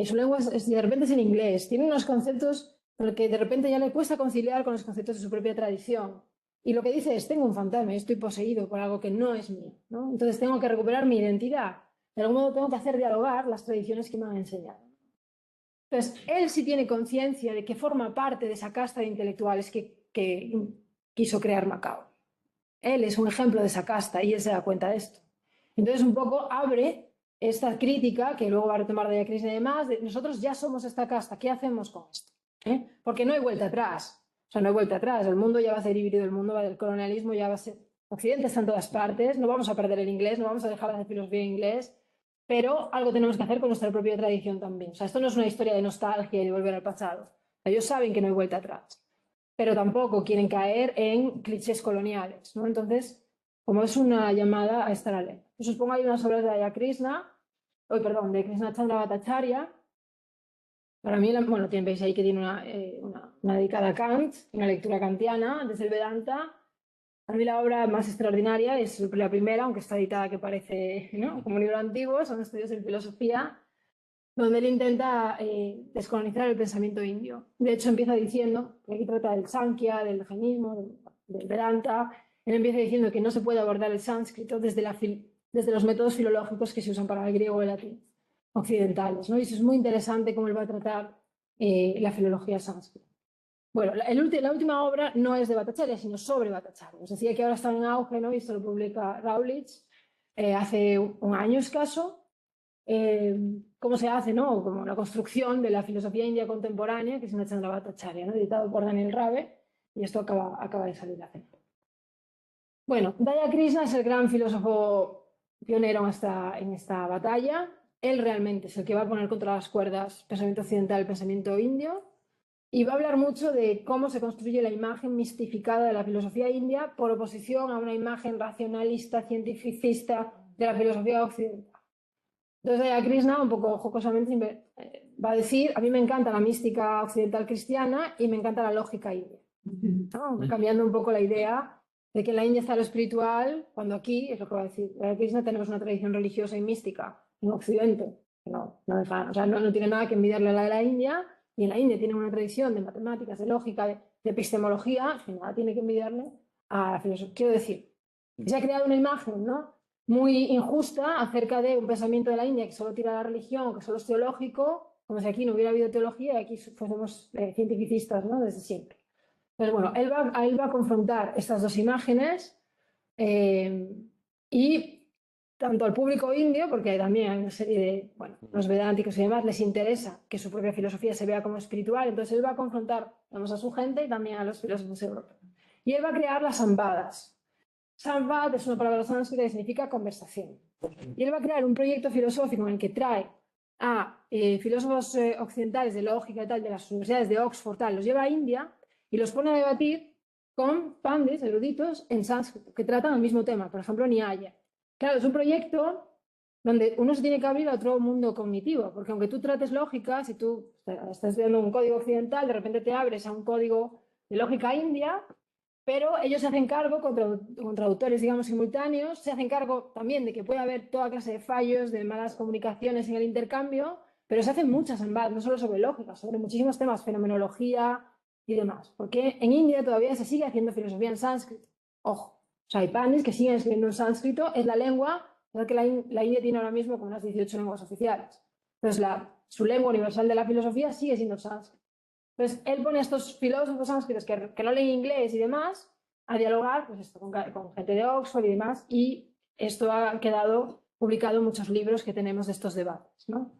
Su lengua de repente es en inglés, tiene unos conceptos con los que de repente ya le cuesta conciliar con los conceptos de su propia tradición. Y lo que dice es, tengo un fantasma, estoy poseído por algo que no es mío, ¿no? Entonces tengo que recuperar mi identidad. De algún modo tengo que hacer dialogar las tradiciones que me han enseñado. Entonces, él sí tiene conciencia de que forma parte de esa casta de intelectuales que quiso crear Macao. Él es un ejemplo de esa casta y él se da cuenta de esto. Entonces, un poco abre esta crítica, que luego va a retomar Daya Krishna y demás, de nosotros ya somos esta casta, ¿qué hacemos con esto? Porque no hay vuelta atrás. O sea, no hay vuelta atrás. El mundo ya va a ser híbrido, el mundo del colonialismo ya va a ser... Occidente está en todas partes, no vamos a perder el inglés, no vamos a dejar de hacer filosofía en inglés, pero algo tenemos que hacer con nuestra propia tradición también. O sea, esto no es una historia de nostalgia y de volver al pasado. Ellos saben que no hay vuelta atrás, pero tampoco quieren caer en clichés coloniales, ¿no? Entonces, como es una llamada a estar alerta. Pues os pongo ahí unas obras de Daya Krishna, de Krishna Chandra Bhattacharya. Para mí, bueno, veis ahí que tiene una dedicada a Kant, una lectura kantiana desde el Vedanta. A mí la obra más extraordinaria es la primera, aunque está editada que parece, ¿no?, como un libro antiguo, son estudios en filosofía, donde él intenta descolonizar el pensamiento indio. De hecho, empieza diciendo, que aquí trata del Sankhya, del jainismo, del Vedanta. Él empieza diciendo que no se puede abordar el sánscrito desde los métodos filológicos que se usan para el griego o el latín occidentales, ¿no? Y eso es muy interesante cómo él va a tratar la filología sánscrita. Bueno, la última obra no es de Bhattacharya, sino sobre Bhattacharya. Os decía que ahora está en auge, ¿no? Y esto lo publica Routledge hace un año escaso. Cómo se hace, ¿no?, como la construcción de la filosofía india contemporánea, que es una Chandra Bhattacharya, ¿no?, editado por Daniel Rabe, y esto acaba de salir hace. Bueno, Daya Krishna es el gran filósofo pionero en esta batalla. Él realmente es el que va a poner contra las cuerdas pensamiento occidental, pensamiento indio, y va a hablar mucho de cómo se construye la imagen mistificada de la filosofía india por oposición a una imagen racionalista, cientificista de la filosofía occidental. Entonces, Daya Krishna, un poco jocosamente, va a decir, a mí me encanta la mística occidental cristiana y me encanta la lógica india, ¿no? Cambiando un poco la idea de que en la India está lo espiritual, cuando aquí, es lo que va a decir, Daya Krishna, tenemos una tradición religiosa y mística en Occidente, que no tiene nada que envidiarle a la de la India, y en la India tiene una tradición de matemáticas, de lógica, de epistemología, que nada tiene que envidiarle a la filosofía. Quiero decir, que se ha creado una imagen, ¿no?, muy injusta acerca de un pensamiento de la India que solo tira a la religión, que solo es teológico, como si aquí no hubiera habido teología y aquí fuésemos cientificistas, ¿no?, desde siempre. Entonces, bueno, él va a confrontar estas dos imágenes y tanto al público indio, porque también hay una serie de, bueno, los vedánticos y demás, les interesa que su propia filosofía se vea como espiritual, entonces él va a confrontar, vamos, a su gente y también a los filósofos europeos. Y él va a crear las samvadas. Samvad es una palabra sánscrita que significa conversación. Y él va a crear un proyecto filosófico en el que trae a filósofos occidentales de lógica y tal, de las universidades de Oxford, tal, los lleva a India y los pone a debatir con pandits, eruditos, en sánscrito, que tratan el mismo tema, por ejemplo, Nyaya. Claro, es un proyecto donde uno se tiene que abrir a otro mundo cognitivo, porque aunque tú trates lógica, si tú estás estudiando un código occidental, de repente te abres a un código de lógica india, pero ellos se hacen cargo, con traductores, digamos, simultáneos, se hacen cargo también de que puede haber toda clase de fallos, de malas comunicaciones en el intercambio, pero se hacen muchas en BAD, no solo sobre lógica, sobre muchísimos temas, fenomenología y demás. Porque en India todavía se sigue haciendo filosofía en sánscrito. Ojo, o sea, hay pandits que siguen escribiendo en sánscrito, es la lengua, que la India tiene ahora mismo como unas 18 lenguas oficiales. Entonces, su lengua universal de la filosofía sigue siendo el sánscrito. Entonces, él pone a estos filósofos sánscritos que no leen inglés y demás a dialogar pues esto, con gente de Oxford y demás, y esto ha quedado publicado en muchos libros que tenemos de estos debates, ¿no?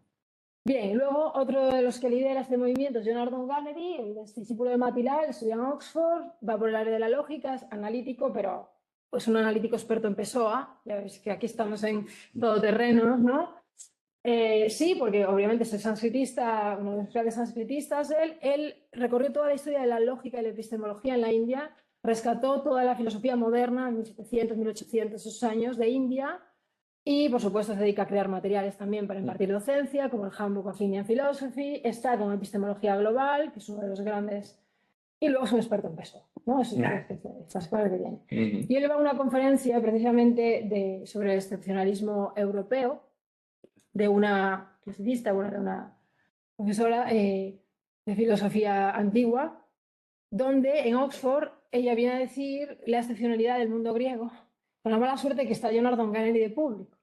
Bien, luego otro de los que lidera este movimiento es John Ardon Gannery, el discípulo de Matilal, estudia en Oxford, va por el área de la lógica, es analítico, pero pues un analítico experto en PSOA, ya veis que aquí estamos en todo terreno, ¿no? Sí, porque obviamente es el sánscritista, uno de los grandes sánscritistas, él recorrió toda la historia de la lógica y la epistemología en la India, rescató toda la filosofía moderna en 1700, 1800, esos años de India, y por supuesto se dedica a crear materiales también para impartir docencia, como el Handbook of Indian Philosophy, está con epistemología global, que es uno de los grandes, y luego es un experto en PSOE, ¿no? Estas cosas que vienen. Y él va a una conferencia precisamente sobre el excepcionalismo europeo, de una clasicista, bueno, de una profesora de filosofía antigua, donde en Oxford ella viene a decir la excepcionalidad del mundo griego, con la mala suerte que está John Ardon Gannery de público.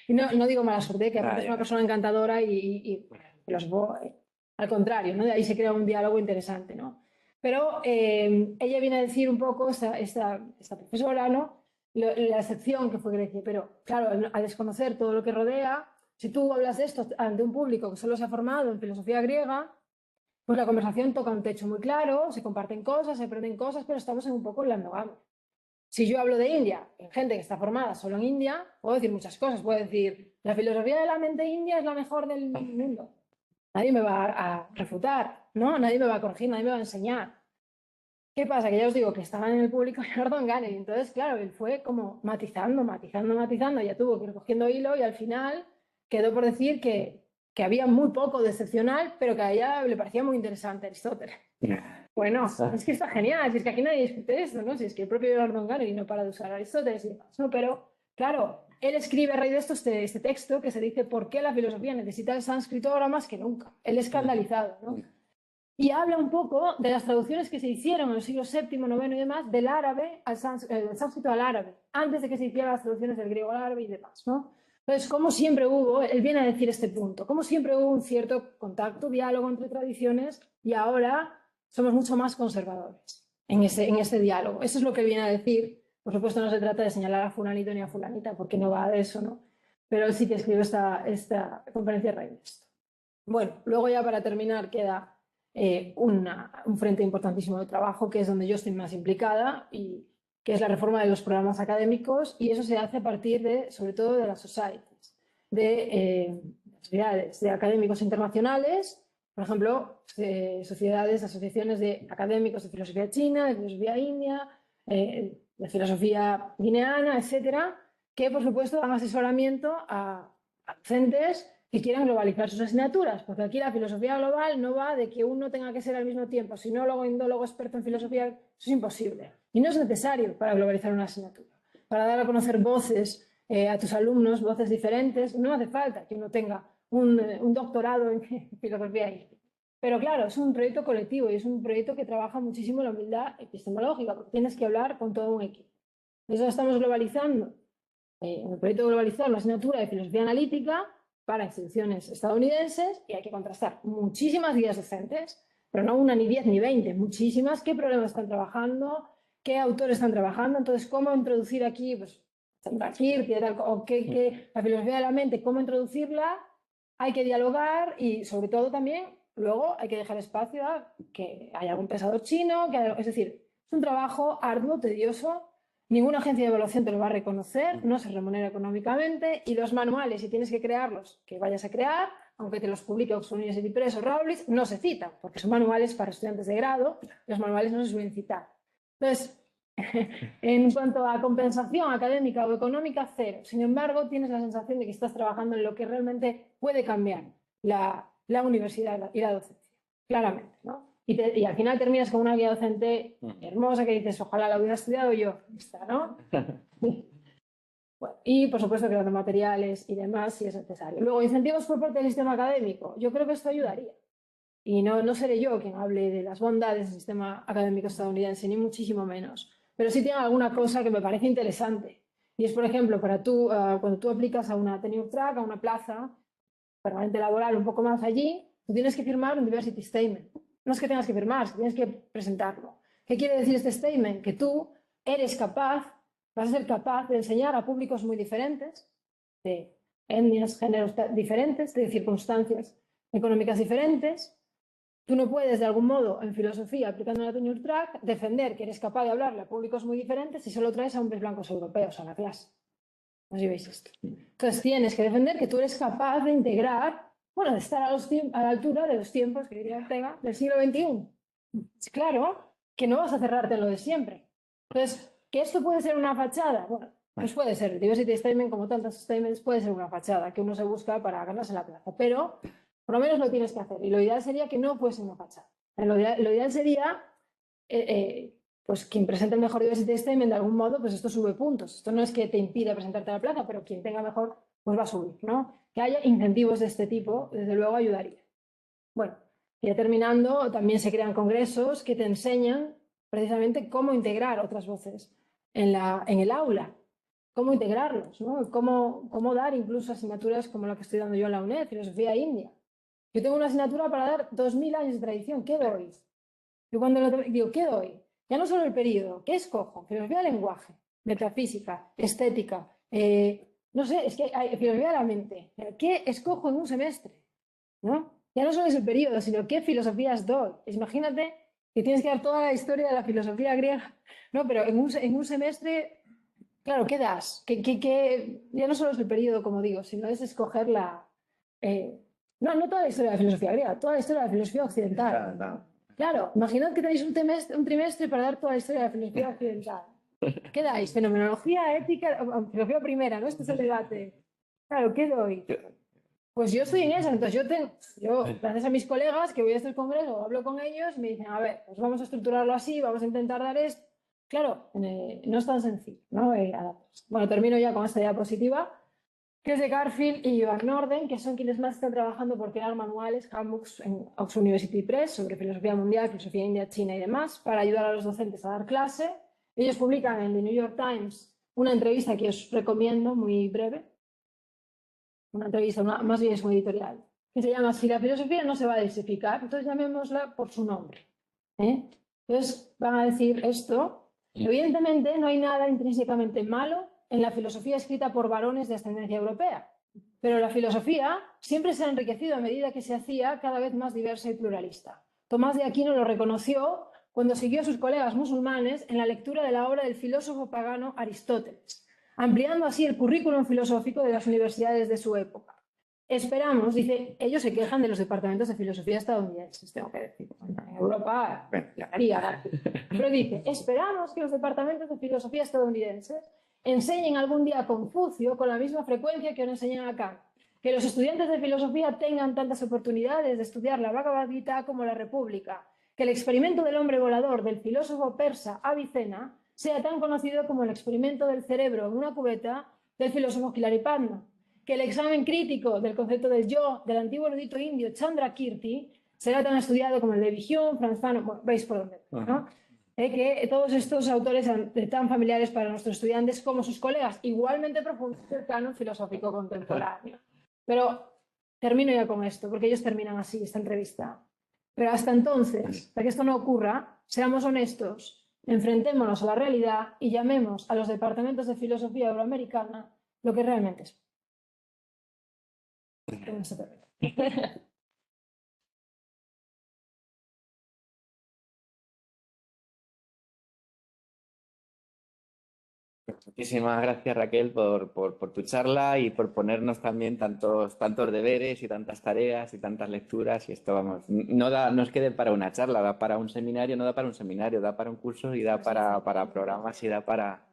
Y no digo mala suerte, que aparte es una persona encantadora y filósofo, al contrario, ¿no? De ahí se crea un diálogo interesante, ¿no? Pero ella viene a decir un poco, esta profesora, ¿no? La excepción que fue Grecia, pero claro, al desconocer todo lo que rodea, si tú hablas de esto ante un público que solo se ha formado en filosofía griega, pues la conversación toca un techo muy claro, se comparten cosas, se aprenden cosas, pero estamos en un poco en la endogamia. Si yo hablo de India, en gente que está formada solo en India, puedo decir muchas cosas. Puedo decir, la filosofía de la mente india es la mejor del mundo. Nadie me va a refutar, ¿no? Nadie me va a corregir, nadie me va a enseñar. ¿Qué pasa? Que ya os digo que estaban en el público Ardon Gannery. Entonces, claro, él fue como matizando, ya tuvo que ir cogiendo hilo y al final quedó por decir que había muy poco de excepcional, pero que a ella le parecía muy interesante Aristóteles. Bueno, es que está genial, si es que aquí nadie discute esto, ¿no? Si es que el propio Ardon Gannery no para de usar Aristóteles y demás, ¿no? Pero, claro, él escribe a raíz de esto este texto que se dice ¿por qué la filosofía necesita el sánscrito ahora más que nunca? Él es escandalizado, ¿no? Y habla un poco de las traducciones que se hicieron en los siglos VII, IX y demás del árabe al sánscrito al árabe, antes de que se hicieran las traducciones del griego al árabe y demás, ¿no? Entonces, como siempre hubo, él viene a decir este punto, como siempre hubo un cierto contacto, diálogo entre tradiciones y ahora somos mucho más conservadores en ese diálogo. Eso es lo que él viene a decir. Por supuesto, no se trata de señalar a fulanito ni a fulanita, porque no va de eso, ¿no? Pero él sí que escribió esta conferencia a raíz de esto. Bueno, luego ya para terminar queda un frente importantísimo de trabajo, que es donde yo estoy más implicada, y que es la reforma de los programas académicos, y eso se hace a partir de, sobre todo, de las societies, de sociedades de académicos internacionales, por ejemplo, sociedades, asociaciones de académicos de filosofía china, de filosofía india, de filosofía guineana, etcétera, que por supuesto dan asesoramiento a docentes que quieran globalizar sus asignaturas, porque aquí la filosofía global no va de que uno tenga que ser al mismo tiempo sinólogo, indólogo, experto en filosofía, eso es imposible. Y no es necesario para globalizar una asignatura. Para dar a conocer voces a tus alumnos, voces diferentes, no hace falta que uno tenga un doctorado en filosofía. Pero claro, es un proyecto colectivo y es un proyecto que trabaja muchísimo la humildad epistemológica, porque tienes que hablar con todo un equipo. Eso estamos globalizando, en el proyecto globalizado, una asignatura de filosofía analítica para instituciones estadounidenses y hay que contrastar muchísimas guías docentes, pero no una, ni 10, ni 20, muchísimas, qué problemas están trabajando, qué autores están trabajando, entonces cómo introducir aquí, pues, la filosofía de la mente, cómo introducirla, hay que dialogar y sobre todo también luego hay que dejar espacio a que haya algún pensador chino, es decir, es un trabajo arduo, tedioso. Ninguna agencia de evaluación te lo va a reconocer, no se remunera económicamente y los manuales, si tienes que crearlos, que vayas a crear, aunque te los publique Oxford University Press o Routledge, no se citan, porque son manuales para estudiantes de grado, los manuales no se suelen citar. Entonces, en cuanto a compensación académica o económica, cero. Sin embargo, tienes la sensación de que estás trabajando en lo que realmente puede cambiar la universidad y la docencia, claramente, ¿no? Y al final terminas con una guía docente hermosa que dices, ojalá la hubiera estudiado yo, esta, ¿no? Bueno, y por supuesto creando materiales y demás si es necesario. Luego, incentivos por parte del sistema académico. Yo creo que esto ayudaría. Y no seré yo quien hable de las bondades del sistema académico estadounidense, ni muchísimo menos. Pero sí tiene alguna cosa que me parece interesante. Y es, por ejemplo, para tú, cuando tú aplicas a una tenure track, a una plaza permanente laboral un poco más allí, tú tienes que firmar un diversity statement. No es que tengas que firmar, es que tienes que presentarlo. ¿Qué quiere decir este statement? Que tú eres capaz, vas a ser capaz de enseñar a públicos muy diferentes, de etnias, géneros diferentes, de circunstancias económicas diferentes. Tú no puedes, de algún modo, en filosofía, aplicando la tenure track, defender que eres capaz de hablarle a públicos muy diferentes si solo traes a hombres blancos europeos a la clase. No sé si veis esto. Entonces tienes que defender que tú eres capaz de integrar, bueno, de estar a la altura de los tiempos, que diría Ortega, del siglo XXI. Es claro que no vas a cerrarte en lo de siempre. Entonces, ¿que esto puede ser una fachada? Bueno, pues puede ser. El diversity statement, como tantos statements, puede ser una fachada que uno se busca para ganarse la plaza. Pero por lo menos lo tienes que hacer. Y lo ideal sería que no fuese una fachada. Lo ideal sería pues quien presente el mejor diversity statement de algún modo, pues esto sube puntos. Esto no es que te impida presentarte a la plaza, pero quien tenga mejor, pues va a subir, ¿no? Que haya incentivos de este tipo, desde luego ayudaría. Bueno, ya terminando, también se crean congresos que te enseñan precisamente cómo integrar otras voces en el aula, cómo integrarlos, ¿no? Cómo dar incluso asignaturas como la que estoy dando yo en la UNED, Filosofía India. Yo tengo una asignatura para dar 2000 años de tradición, ¿qué doy? Yo cuando digo, ¿qué doy? Ya no solo el periodo, ¿qué escojo? Filosofía del lenguaje, metafísica, estética, no sé, es que hay filosofía de la mente. ¿Qué escojo en un semestre? ¿No? Ya no solo es el periodo, sino qué filosofías doy. Imagínate que tienes que dar toda la historia de la filosofía griega, ¿no? Pero en un semestre, claro, ¿qué das? Ya no solo es el periodo, como digo, sino es escoger no toda la historia de la filosofía griega, toda la historia de la filosofía occidental. Claro, imaginad que tenéis un trimestre para dar toda la historia de la filosofía occidental. ¿Qué dais? Fenomenología, ética, filosofía primera, ¿no? Este es el debate. Claro, ¿qué doy? Pues yo estoy en esa, entonces gracias a mis colegas que voy a este congreso, hablo con ellos y me dicen, a ver, pues vamos a estructurarlo así, vamos a intentar dar esto. Claro, no es tan sencillo, ¿no? Bueno, termino ya con esta diapositiva, que es de Garfield y Van Norden, que son quienes más están trabajando por crear manuales, handbooks en Oxford University Press sobre filosofía mundial, filosofía india, China y demás, para ayudar a los docentes a dar clase. Ellos publican en The New York Times una entrevista que os recomiendo, muy breve, una entrevista, más bien es un editorial, que se llama Si la filosofía no se va a desificar, entonces llamémosla por su nombre. Entonces van a decir esto. Evidentemente no hay nada intrínsecamente malo en la filosofía escrita por varones de ascendencia europea, pero la filosofía siempre se ha enriquecido a medida que se hacía cada vez más diversa y pluralista. Tomás de Aquino lo reconoció cuando siguió a sus colegas musulmanes en la lectura de la obra del filósofo pagano Aristóteles, ampliando así el currículum filosófico de las universidades de su época. Esperamos, dice, ellos se quejan de los departamentos de filosofía estadounidenses, tengo que decir. En Europa, pero dice, esperamos que los departamentos de filosofía estadounidenses enseñen algún día a Confucio con la misma frecuencia que nos enseñan acá. Que los estudiantes de filosofía tengan tantas oportunidades de estudiar la Bhagavad Gita como la República. Que el experimento del hombre volador del filósofo persa Avicena sea tan conocido como el experimento del cerebro en una cubeta del filósofo Hilaripadma. Que el examen crítico del concepto del yo del antiguo erudito indio Chandrakirti será tan estudiado como el de Vigión, Franz Fanon, bueno, veis por dónde, ¿no? Que todos estos autores son tan familiares para nuestros estudiantes como sus colegas, igualmente profundos del canon filosófico contemporáneo. Pero termino ya con esto, porque ellos terminan así esta entrevista. Pero hasta entonces, para que esto no ocurra, seamos honestos, enfrentémonos a la realidad y llamemos a los departamentos de filosofía euroamericana lo que realmente es. Muchísimas gracias, Raquel, por tu charla y por ponernos también tantos deberes y tantas tareas y tantas lecturas. Y esto, vamos, no es que dé para una charla, da para un seminario, no da para un seminario, da para un curso y da para programas y da para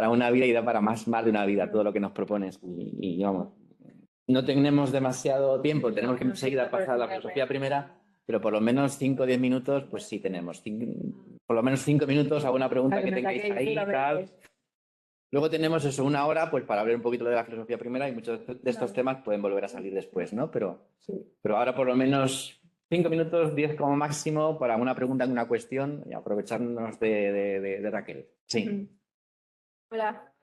una vida y da para más de una vida, todo lo que nos propones. Y vamos, no tenemos demasiado tiempo, tenemos que enseguida pasar a la filosofía primera, pero por lo menos 5 o 10 minutos, pues sí tenemos. Por lo menos 5 minutos, alguna pregunta que tengáis ahí y tal. Luego tenemos eso, 1 hora, pues para hablar un poquito de la filosofía primera y muchos de estos temas pueden volver a salir después, ¿no? Pero ahora por lo menos 5 minutos, 10 como máximo para una pregunta, una cuestión y aprovecharnos de Raquel. Sí. Hola.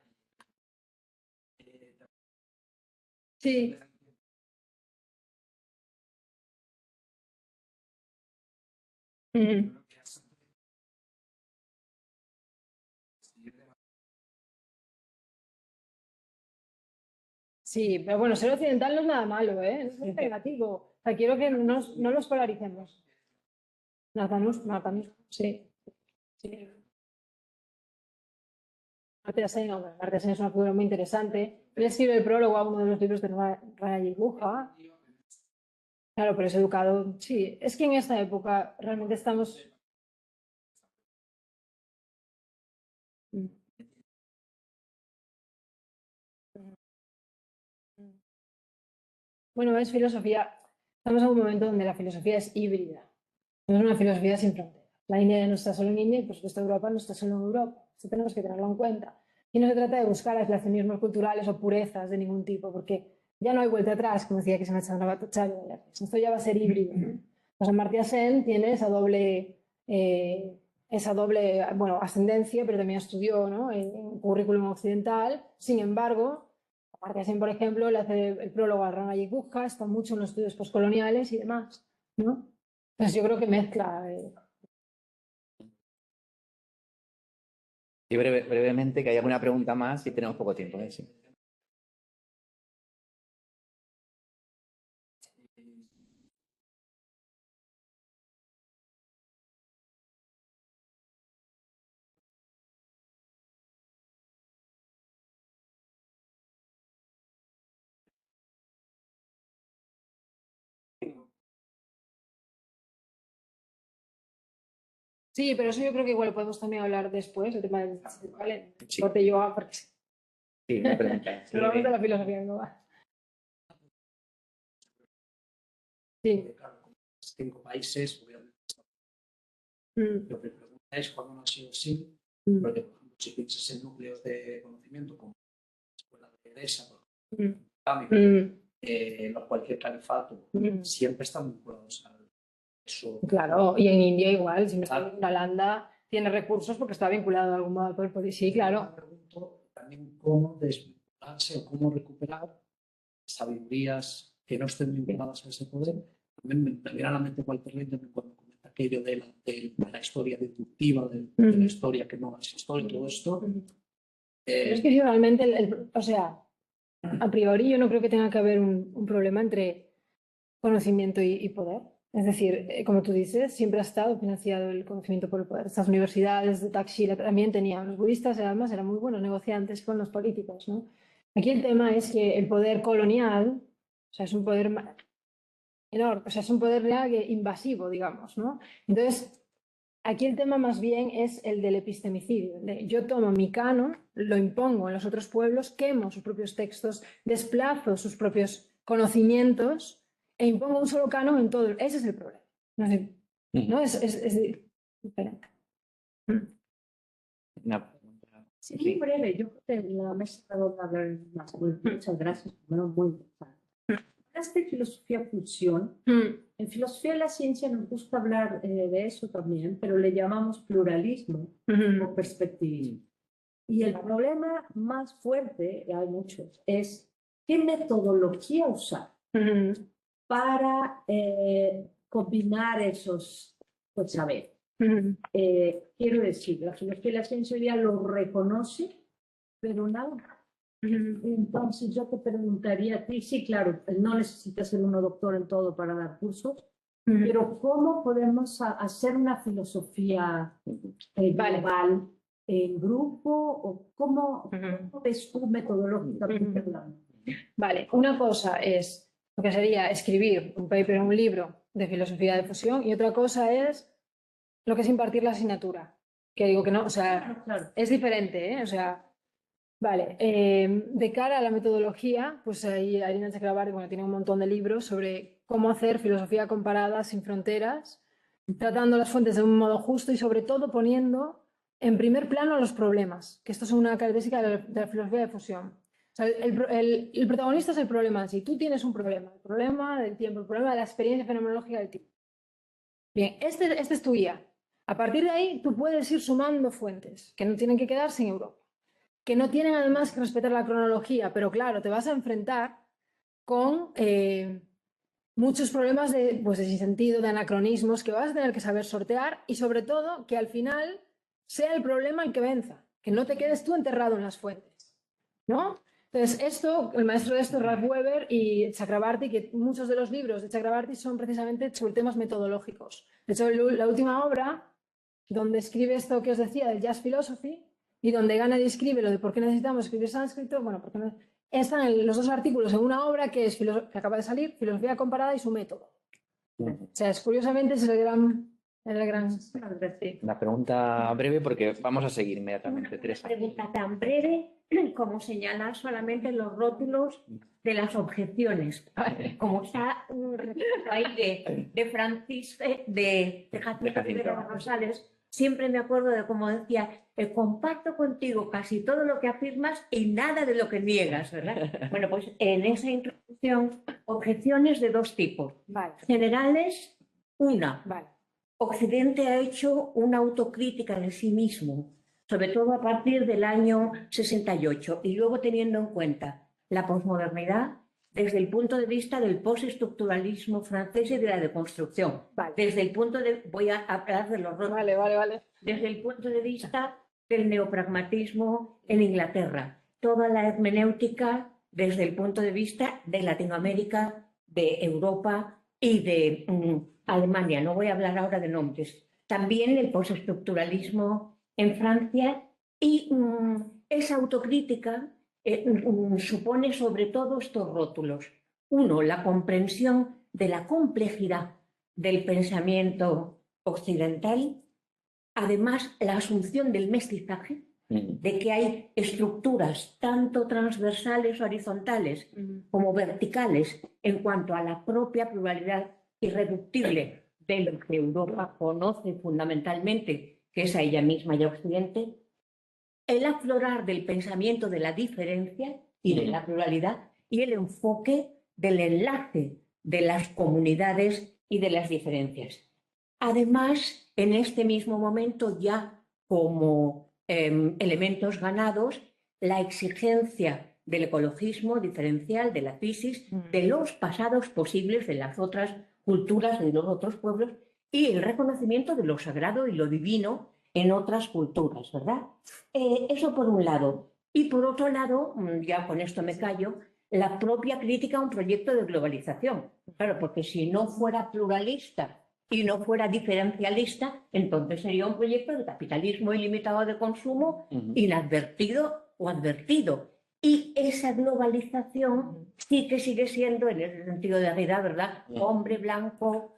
Sí. Sí, pero bueno, ser occidental no es nada malo, ¿eh? Es negativo. O sea, quiero que no los polaricemos. Natanus, sí. Sí. Amartya Sen es una figura muy interesante. Él escribe el prólogo a uno de los libros de Rana Guja. Claro, pero es educado. Sí, es que en esta época realmente estamos... Bueno, es filosofía. Estamos en un momento donde la filosofía es híbrida. No es una filosofía sin fronteras. La India no está solo en India y, por supuesto, Europa no está solo en Europa. Eso tenemos que tenerlo en cuenta. Y no se trata de buscar aislacionismos culturales o purezas de ningún tipo, porque ya no hay vuelta atrás, como decía que se me ha echado una batochada. Esto ya va a ser híbrido, ¿no? Pues Amartya Sen tiene esa doble, bueno, ascendencia, pero también estudió, ¿no?, en currículum occidental. Sin embargo, Amartya Sen, por ejemplo, le hace el prólogo a Rana Gupta, está mucho en los estudios postcoloniales y demás, ¿no? Entonces yo creo que mezcla. Y brevemente, que hay alguna pregunta más y tenemos poco tiempo, ¿eh? Sí. Sí, pero eso yo creo que igual podemos también hablar después, el tema del ¿vale? Sí. Porque yo, porque... Sí, una pregunta. Pero vamos de la filosofía, ¿no? Sí. 5 países, obviamente. Lo que pregunta es cuándo no ha sido así, porque, por ejemplo, si piensas en núcleos de conocimiento, como la escuela de Edesa, cualquier califato, siempre están vinculados a eso. Claro, y en India igual, si Nalanda tiene recursos porque está vinculado de algún modo al cuerpo. Sí, claro. Me pregunto también cómo desvincularse o cómo recuperar sabidurías que no estén vinculadas a ese poder. También me viene a la mente Walter Lippmann cuando comenta aquello de la historia deductiva, de la historia que no es historia, todo esto. Pero es que si realmente, o sea, a priori yo no creo que tenga que haber un problema entre conocimiento y poder. Es decir, como tú dices, siempre ha estado financiado el conocimiento por el poder. Estas universidades de Takshila también tenían. Los budistas, además, eran muy buenos negociantes con los políticos, ¿no? Aquí el tema es que el poder colonial, o sea, es un poder enorme, o sea, es un poder real invasivo, digamos, ¿no? Entonces, aquí el tema más bien es el del epistemicidio. Yo tomo mi canon, lo impongo en los otros pueblos, quemo sus propios textos, desplazo sus propios conocimientos e impongo un solo canon en todo. Ese es el problema. ¿No? Es diferente. Sí, muy breve. Yo creo que la mesa redonda de más. Muchas gracias. Primero, muy interesante. Hablaste de filosofía-función. En filosofía de la ciencia nos gusta hablar de eso también, pero le llamamos pluralismo o perspectivismo. Y el problema más fuerte, hay muchos, es qué metodología usar para combinar esos saberes. Quiero decir, la filosofía de la ciencia hoy día lo reconoce, pero nada. Entonces yo te preguntaría a ti, sí, claro, no necesitas ser uno doctor en todo para dar cursos, pero ¿cómo podemos hacer una filosofía global en grupo o cómo ves tú metodológicamente hablando? Vale, una cosa es lo que sería escribir un paper, un libro de filosofía de fusión, y otra cosa es lo que es impartir la asignatura. Que digo que no, o sea, Claro. es diferente, ¿eh? O sea, vale, de cara a la metodología, pues ahí Irina Chakrabarty, bueno, tiene un montón de libros sobre cómo hacer filosofía comparada sin fronteras, tratando las fuentes de un modo justo y sobre todo poniendo en primer plano los problemas, que esto es una característica de la filosofía de fusión. O sea, el protagonista es el problema en sí. Tú tienes un problema, el problema del tiempo, el problema de la experiencia fenomenológica del tiempo. Bien, este es tu guía. A partir de ahí, tú puedes ir sumando fuentes que no tienen que quedarse en Europa, que no tienen además que respetar la cronología, pero claro, te vas a enfrentar con muchos problemas de sinsentido, de anacronismos, que vas a tener que saber sortear y sobre todo que al final sea el problema el que venza, que no te quedes tú enterrado en las fuentes, ¿no? Entonces, el maestro de esto es Ralph Weber y Chakrabarty, que muchos de los libros de Chakrabarty son precisamente sobre temas metodológicos. De hecho, la última obra, donde escribe esto que os decía del Jazz Philosophy, y donde Gandhi escribe lo de por qué necesitamos escribir sánscrito, bueno, porque están los dos artículos en una obra que acaba de salir, Filosofía comparada y su método. O sea, curiosamente es el gran... Una pregunta breve porque vamos a seguir inmediatamente. Una Teresa. pregunta tan breve como señalar solamente los rótulos de las objeciones. Como está ahí de Francis, de Jacinto Rivera Rosales, siempre me acuerdo de cómo decía, comparto contigo casi todo lo que afirmas y nada de lo que niegas, ¿verdad? Bueno, pues en esa introducción, objeciones de dos tipos. Vale. Generales, una. Vale. Occidente ha hecho una autocrítica de sí mismo, sobre todo a partir del año 68, y luego teniendo en cuenta la posmodernidad desde el punto de vista del postestructuralismo francés y de la deconstrucción. Vale. Desde el punto de, voy a hablar de los rótulos. Vale. Desde el punto de vista del neopragmatismo en Inglaterra, toda la hermenéutica desde el punto de vista de Latinoamérica, de Europa y de Alemania. No voy a hablar ahora de nombres. También el postestructuralismo en Francia y esa autocrítica supone sobre todo estos rótulos. Uno, la comprensión de la complejidad del pensamiento occidental. Además, la asunción del mestizaje, de que hay estructuras tanto transversales, horizontales, como verticales en cuanto a la propia pluralidad irreductible de lo que Europa conoce fundamentalmente, que es a ella misma y a Occidente, el aflorar del pensamiento de la diferencia y de la pluralidad y el enfoque del enlace de las comunidades y de las diferencias. Además, en este mismo momento, ya como elementos ganados, la exigencia del ecologismo diferencial, de la crisis, de los pasados posibles de las otras culturas, de los otros pueblos, y el reconocimiento de lo sagrado y lo divino en otras culturas, ¿verdad? Eso por un lado. Y por otro lado, ya con esto me callo, la propia crítica a un proyecto de globalización. Claro, porque si no fuera pluralista y no fuera diferencialista, entonces sería un proyecto de capitalismo ilimitado de consumo, inadvertido o advertido. Y esa globalización sí que sigue siendo, en ese sentido de Derrida, ¿verdad? Hombre blanco,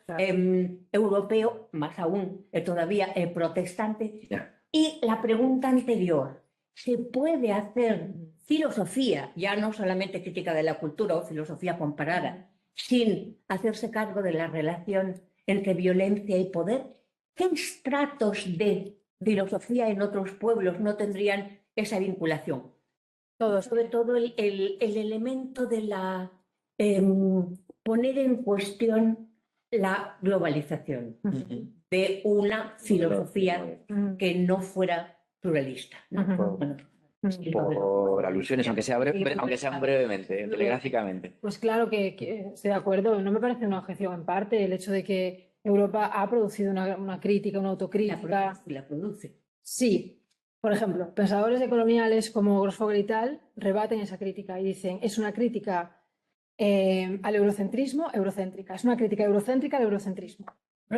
europeo, más aún todavía protestante. Y la pregunta anterior, ¿se puede hacer filosofía, ya no solamente crítica de la cultura o filosofía comparada, sin hacerse cargo de la relación entre violencia y poder? ¿Qué estratos de filosofía en otros pueblos no tendrían esa vinculación? Todos. Sobre todo el elemento de la poner en cuestión la globalización de una filosofía que no fuera pluralista, ¿no? Bueno, por alusiones, aunque sean brevemente, telegráficamente. Pues claro que estoy de acuerdo. No me parece una objeción en parte el hecho de que Europa ha producido una crítica, una autocrítica. La produce. Sí. Por ejemplo, pensadores coloniales como Grossfogel y tal rebaten esa crítica y dicen es una crítica al eurocentrismo eurocéntrica, es una crítica eurocéntrica al eurocentrismo.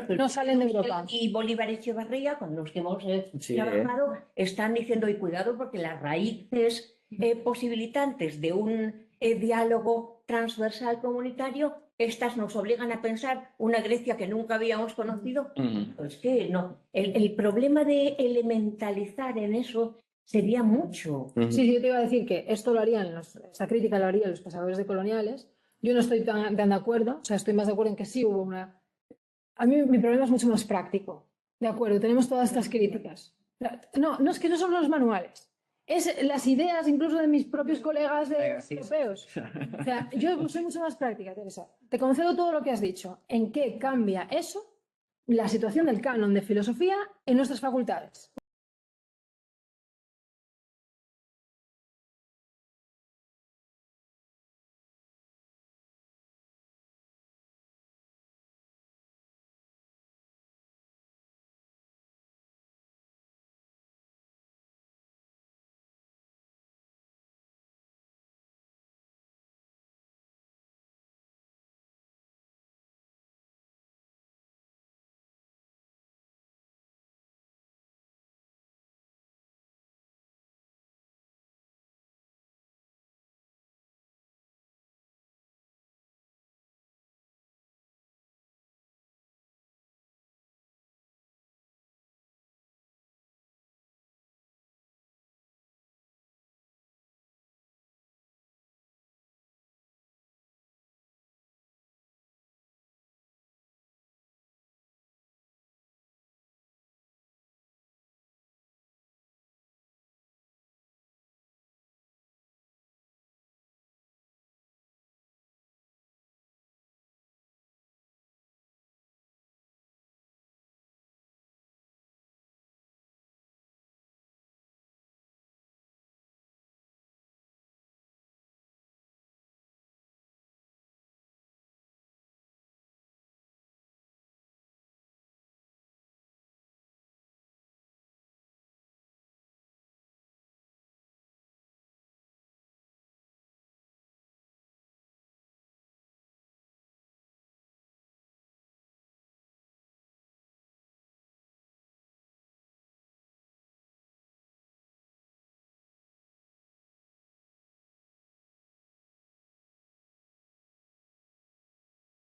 no salen de Europa. Y Bolívar Echevarría, con los que hemos Sí, trabajado, están diciendo, y cuidado, porque las raíces posibilitantes de un diálogo transversal comunitario, estas nos obligan a pensar una Grecia que nunca habíamos conocido. Pues que no, el problema de elementalizar en eso sería mucho. Sí, yo te iba a decir que esto lo harían, esta crítica lo harían los pensadores decoloniales. Yo no estoy tan de acuerdo, o sea, estoy más de acuerdo en que sí hubo una... A mí mi problema es mucho más práctico. De acuerdo, tenemos todas estas críticas. No es que no son los manuales. Es las ideas incluso de mis propios colegas europeos. O sea, yo soy mucho más práctica, Teresa. Te concedo todo lo que has dicho. ¿En qué cambia eso la situación del canon de filosofía en nuestras facultades?